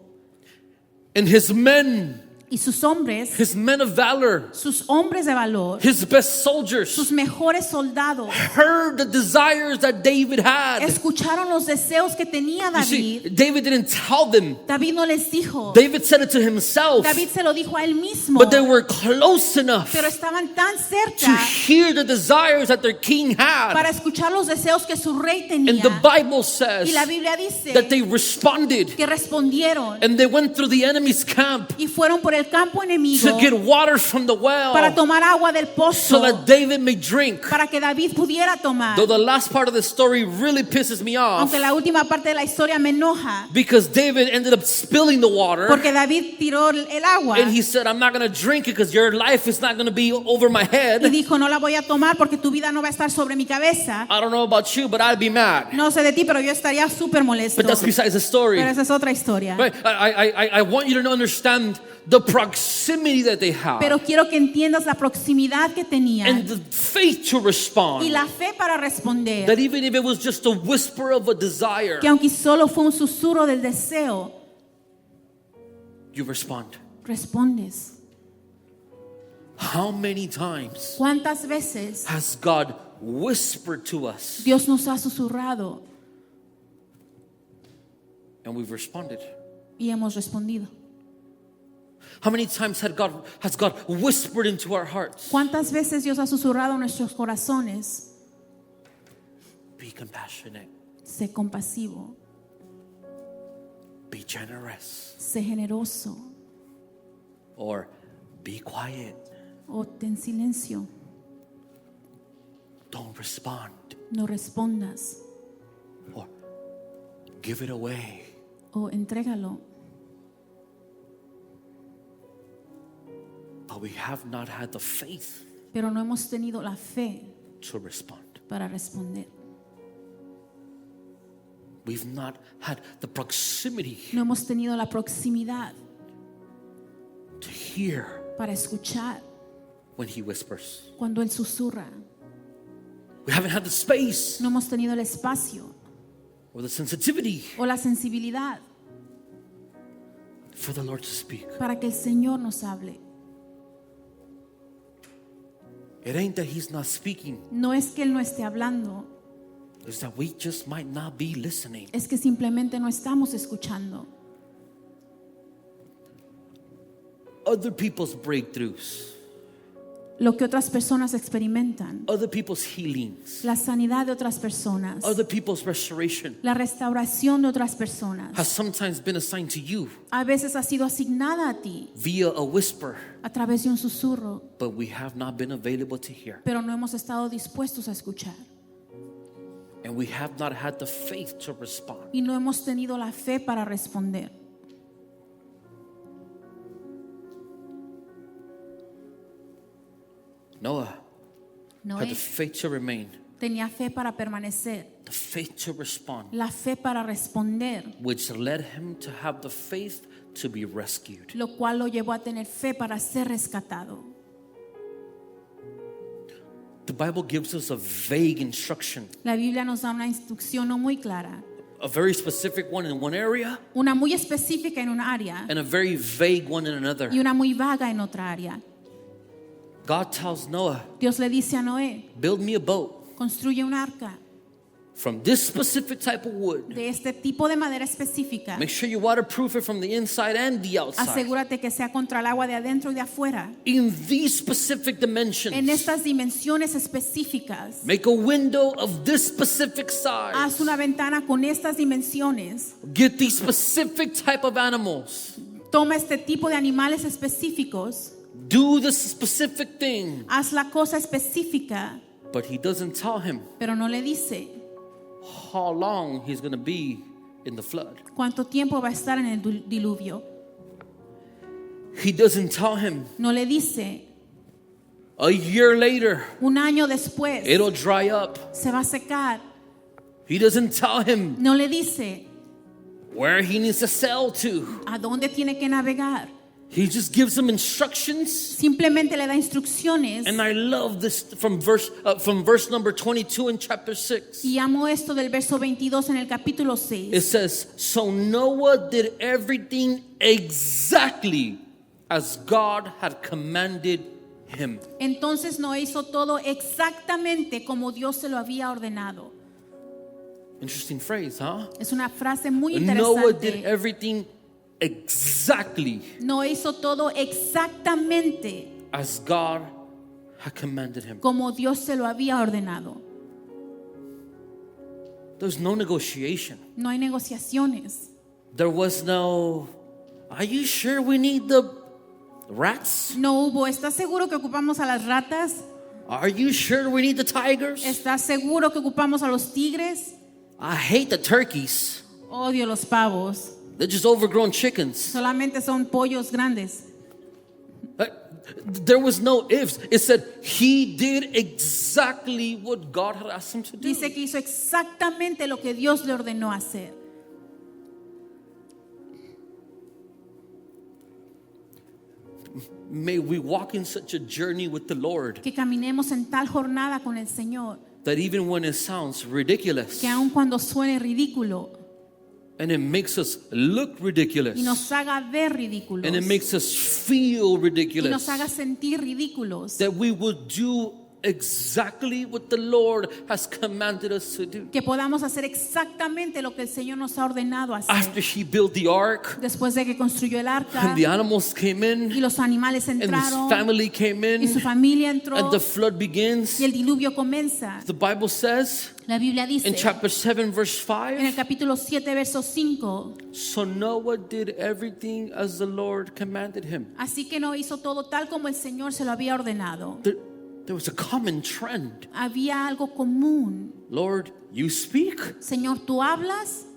And his men, Y sus hombres, his men of valor, sus hombres de valor, his best soldiers, sus mejores soldados, heard the desires that David had. escucharon los deseos que tenía You see, David. David didn't tell them. David no les dijo. David said it to himself. David se lo dijo a él mismo. But they were close enough Pero estaban tan to cerca hear the desires that their king para had. escuchar los deseos que su rey And tenía. the Bible says Y la Biblia dice that they responded que respondieron and they went through the enemy's camp y fueron por el campo enemigo to get water from the para well tomar agua del so pozo, that David may drink. para que David pudiera tomar. Though the last part of the story really pisses me off Aunque la última parte de la historia me enoja, because David ended up spilling the water porque David tiró el agua and he said, I'm not going to drink it because your life is not going to be over my y head. dijo: no la voy a tomar porque tu vida no va a estar sobre mi cabeza. I don't know about you, but I'd be mad. No sé de ti, pero yo estaría súper molesto. But that's besides the story. Pero esa es otra historia. Right? I want you to understand the proximity that they have Pero quiero que entiendas la proximidad que tenían and the faith to y respond. la fe para responder. That even if it was just a whisper of a desire, Que aunque solo fue un susurro del deseo, you respond. respondes. How many times ¿Cuántas veces has God whispered to us Dios nos ha susurrado and we've responded? y hemos respondido? How many times has God whispered into our hearts? ¿Cuántas veces Dios ha susurrado en nuestros corazones? Be compassionate, Sé compasivo, be generous, sé generoso, or be quiet. o ten silencio, Don't respond, no respondas, or give it away. o entrégalo. But we have not had the faith Pero no hemos tenido la fe to respond. para responder. We've not had the proximity No hemos tenido la proximidad to hear para escuchar when He whispers. cuando Él susurra. We haven't had the space No hemos tenido el espacio or the sensitivity o la sensibilidad for the Lord to speak. para que el Señor nos hable. It ain't that He's not speaking, No es que Él no esté hablando, it's that we just might not be listening. es que simplemente no estamos escuchando. Other people's breakthroughs lo que otras personas experimentan, other people's healings, la sanidad de otras personas, other people's restoration la restauración de otras personas, has sometimes been assigned to you a veces ha sido asignada a ti via a whisper, a través de un susurro, but we have not been available to hear. pero no hemos estado dispuestos a escuchar And we have not had the faith to respond. y no hemos tenido la fe para responder. Noah had Noé the faith to remain, tenía fe para permanecer, the faith to respond, la fe para responder, which led him to have the faith to be rescued. lo cual lo llevó a tener fe para ser rescatado. The Bible gives us a vague instruction, La Biblia nos da una instrucción no muy clara, a very specific one in one area una muy específica en una área and a very vague one in another. y una muy vaga en otra área. God tells Noah, Dios le dice a Noé, build me a boat construye un arca from this specific type of wood. de este tipo de madera específica. Make sure you waterproof it from the inside and the outside. Asegúrate que sea contra el agua de adentro y de afuera. In these specific dimensions. En estas dimensiones específicas. Make a window of this specific size. Haz una ventana con estas dimensiones. Get these specific type of animals. Toma este tipo de animales específicos. Do this specific thing. Haz la cosa específica. But he doesn't tell him Pero no le dice how long he's going to be in the flood. cuánto tiempo va a estar en el diluvio. He doesn't tell him No le dice a year later un año después it'll dry up. se va a secar. He doesn't tell him No le dice where he needs to sail to. a dónde tiene que navegar. He just gives him instructions. Simplemente le da instrucciones. And I love this from verse number 22 in chapter 6. Y amo esto del verso 22 en el capítulo It 6. says, so Noah did everything exactly as God had commanded him. Entonces Noé hizo todo exactamente como Dios se lo había ordenado. Interesting phrase, huh? Es una frase muy Noah did interesante. everything exactly Noé hizo todo exactamente as God had commanded him. como Dios se lo había ordenado. There's no negotiation. No hay negociaciones. There was no, are you sure we need the rats? No hubo, ¿estás seguro que ocupamos a las ratas? Are you sure we need the tigers? ¿Estás seguro que ocupamos a los tigres? I hate the turkeys. Odio los pavos. They're just overgrown chickens. Solamente son pollos grandes. There was no ifs. It said he did exactly what God had asked him to do. Dice que hizo exactamente lo que Dios le ordenó hacer. May we walk in such a journey with the Lord Que caminemos en tal jornada con el Señor that even when it sounds ridiculous que aun cuando suene ridículo and it makes us look ridiculous y nos haga ver ridículos and it makes us feel y ridiculous, nos haga sentir ridículos, that we will do exactly what the Lord has commanded us to do. que podamos hacer exactamente lo que el Señor nos ha ordenado hacer. After he built the ark Después de que construyó el arca and the animals came y in los animales and his entraron family came y su in familia entró and the flood begins, y el diluvio comienza. the Bible says La Biblia dice in chapter 7 verse en el 5, capítulo 7 verso 5, so Noah did everything as the Lord commanded him. así que no hizo todo tal como el Señor se lo había ordenado. There was a common trend. Había algo común. Lord, you speak, Señor, tú hablas,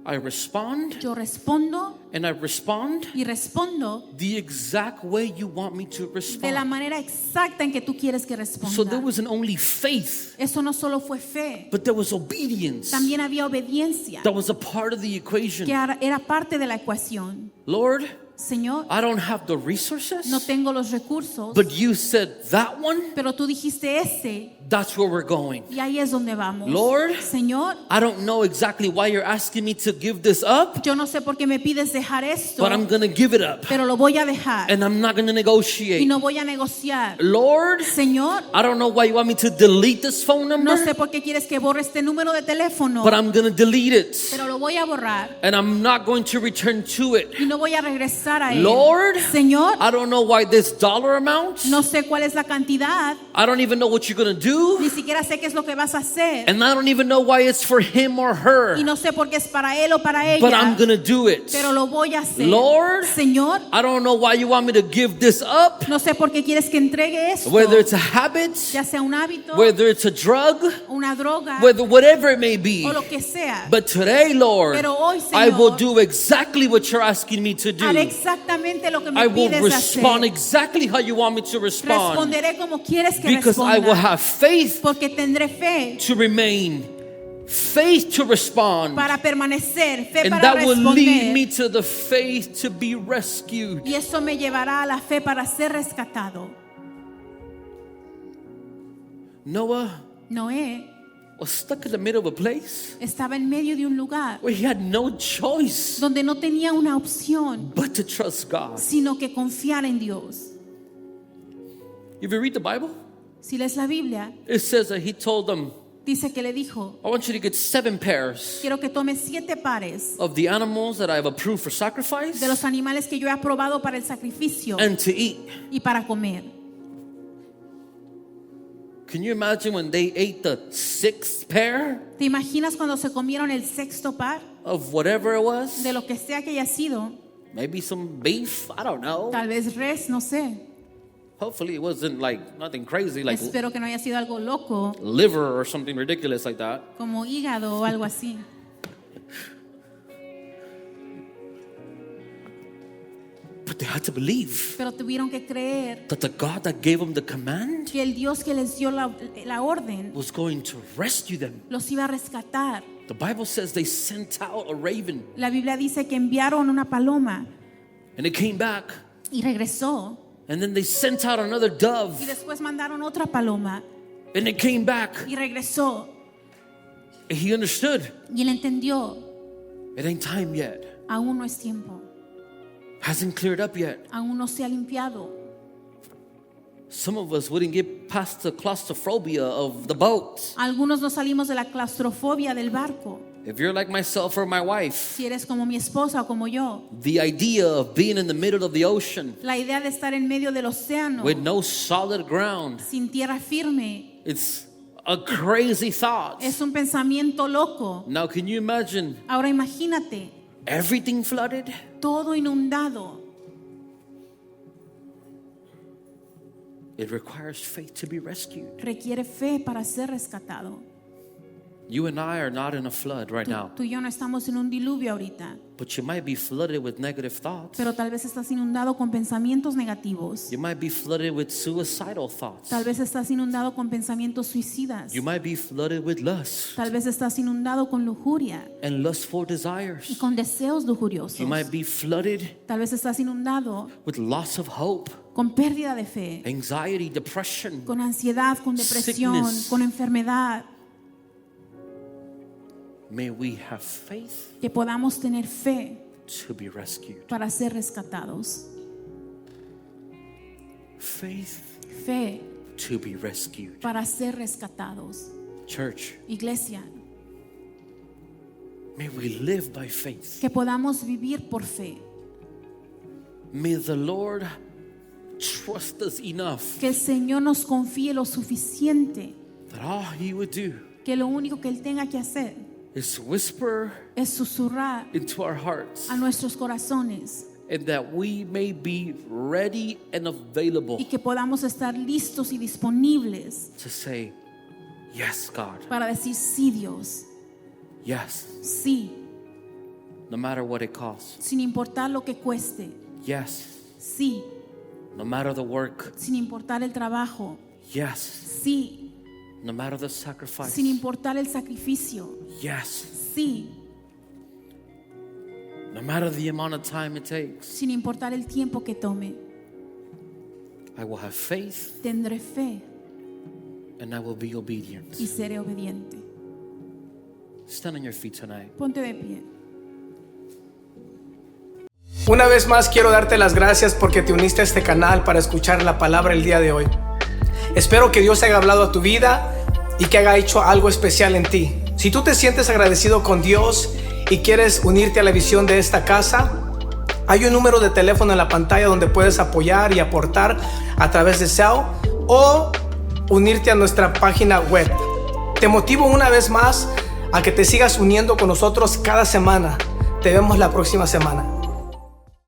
I respond, yo respondo and I respond y respondo the exact way you want me to de la respond. manera exacta en que tú quieres que So there responda. wasn't only faith, Eso no solo fue fe, but there was obedience. también había obediencia, That was a part of the equation. que era parte de la ecuación. Lord, Señor, I don't have the resources, no tengo los recursos, but you said that one, pero tú dijiste ese that's where we're going. y ahí es donde vamos. Lord, Señor, I don't know exactly why you're asking me to give this up, yo no sé por qué me pides dejar esto, but I'm going to give it up, pero lo voy a dejar and I'm not going to y negotiate. no voy a negociar. Lord, Señor, I don't know why you want me to delete this phone no number, sé por qué quieres que borre este número de teléfono, but I'm going to delete it, pero lo voy a borrar and I'm not going to return to it. y no voy a regresar regresar a Él. Lord, Señor, I don't know why this dollar amount. no sé cuál es la cantidad, I don't even know what you're going to do. ni siquiera sé qué es lo que vas a hacer. And I don't even know why it's for him or her. Y no sé por qué es para él o para ella. But I'm going to do it. Pero lo voy a hacer. Lord, Señor, I don't know why you want me to give this up. no sé por qué quieres que entregue esto. Whether it's a habit, Ya sea un hábito, whether it's a drug, una droga, whether whatever it may be. o lo que sea. But today, Lord, Pero hoy, I will Señor, do exactly what you're asking me to do. haré exactamente lo que me I will pides respond hacer. exactly how you want me to respond. Responderé como quieres que Because I will responda. have faith Porque tendré fe to remain, faith to respond. para permanecer, fe And para that will lead me responder. to the faith to be rescued. Y eso me llevará a la fe para ser rescatado. Noah Noé was stuck in the middle of a place estaba en medio de un lugar where he had no choice donde no tenía una opción, but to trust God. sino que confiar en Dios. If you read the Bible, Si lees la Biblia, it says that he told them, dice que le dijo, I want you to get 7 pairs quiero que tomes 7 pares of the animals that I have approved for sacrifice de los animales que yo he aprobado para el sacrificio and to eat. y para comer. Can you imagine when they ate the 6th pair ¿Te imaginas cuando se comieron el 6º par of whatever it was? de lo que sea que haya sido? Maybe some beef, I don't know. Tal vez res, no sé. Hopefully it wasn't like nothing crazy like Espero que no haya sido algo loco, liver or something ridiculous like that. como hígado o algo así. But they had to believe Pero tuvieron que creer that the God that gave them the command que el Dios que les dio la orden was going to rescue them. los iba a rescatar. The Bible says they sent out a raven La Biblia dice que enviaron una paloma and it came back, y regresó. and then they sent out another dove Y después mandaron otra paloma and it came back. y regresó. And he understood Y él entendió, it ain't time yet, aún no es tiempo, hasn't cleared up yet. aún no se ha limpiado. Some of us wouldn't get past the claustrophobia of the boat. Algunos no salimos de la claustrofobia del barco. If you're like myself or my wife, Si eres como mi esposa o como yo, the idea of being in the middle of the ocean la idea de estar en medio del océano with no solid ground, sin tierra firme it's a crazy thought. es un pensamiento loco. Now, can you imagine Ahora imagínate, everything flooded? todo inundado. It requires faith to be rescued. Requiere fe para ser rescatado. You and I are not in a flood right now, Tú y yo no estamos en un diluvio ahorita, but you might be flooded with negative thoughts. pero tal vez estás inundado con pensamientos negativos. You might be flooded with suicidal thoughts. Tal vez estás inundado con pensamientos suicidas. You might be flooded with lust Tal vez estás inundado con lujuria and lustful y desires. con deseos lujuriosos. You might be flooded Tal vez estás inundado with loss of hope, con pérdida de fe, anxiety, depression. con ansiedad, con depresión, Sickness. con enfermedad. May we have faith Que podamos tener fe to be rescued. para ser rescatados. Faith Fe to be rescued. para ser rescatados. Church, Iglesia, may we live by faith. que podamos vivir por fe. May the Lord trust us enough Que el Señor nos confíe lo suficiente, that all He would do que lo único que Él tenga que hacer is whisper es susurrar into our hearts, a nuestros corazones and that we may be ready and available y que podamos estar listos y disponibles to say, yes, God, para decir sí, Dios, yes, sí, no matter what it costs. sin importar lo que cueste, Yes, sí, no matter the work. sin importar el trabajo, Yes, sí, no matter the sacrifice. sin importar el sacrificio, Yes, sí, no matter the amount of time it takes. sin importar el tiempo que tome. I will have faith Tendré fe and I will be obedient. y seré obediente. Stand on your feet tonight. Ponte de pie. Una vez más quiero darte las gracias porque te uniste a este canal para escuchar la palabra el día de hoy. Espero que Dios haya hablado a tu vida y que haya hecho algo especial en ti. Si tú te sientes agradecido con Dios y quieres unirte a la visión de esta casa, Hay un número de teléfono en la pantalla donde puedes apoyar y aportar a través de Zelle o unirte a nuestra página web. Te motivo una vez más a que te sigas uniendo con nosotros cada semana. Te vemos la próxima semana.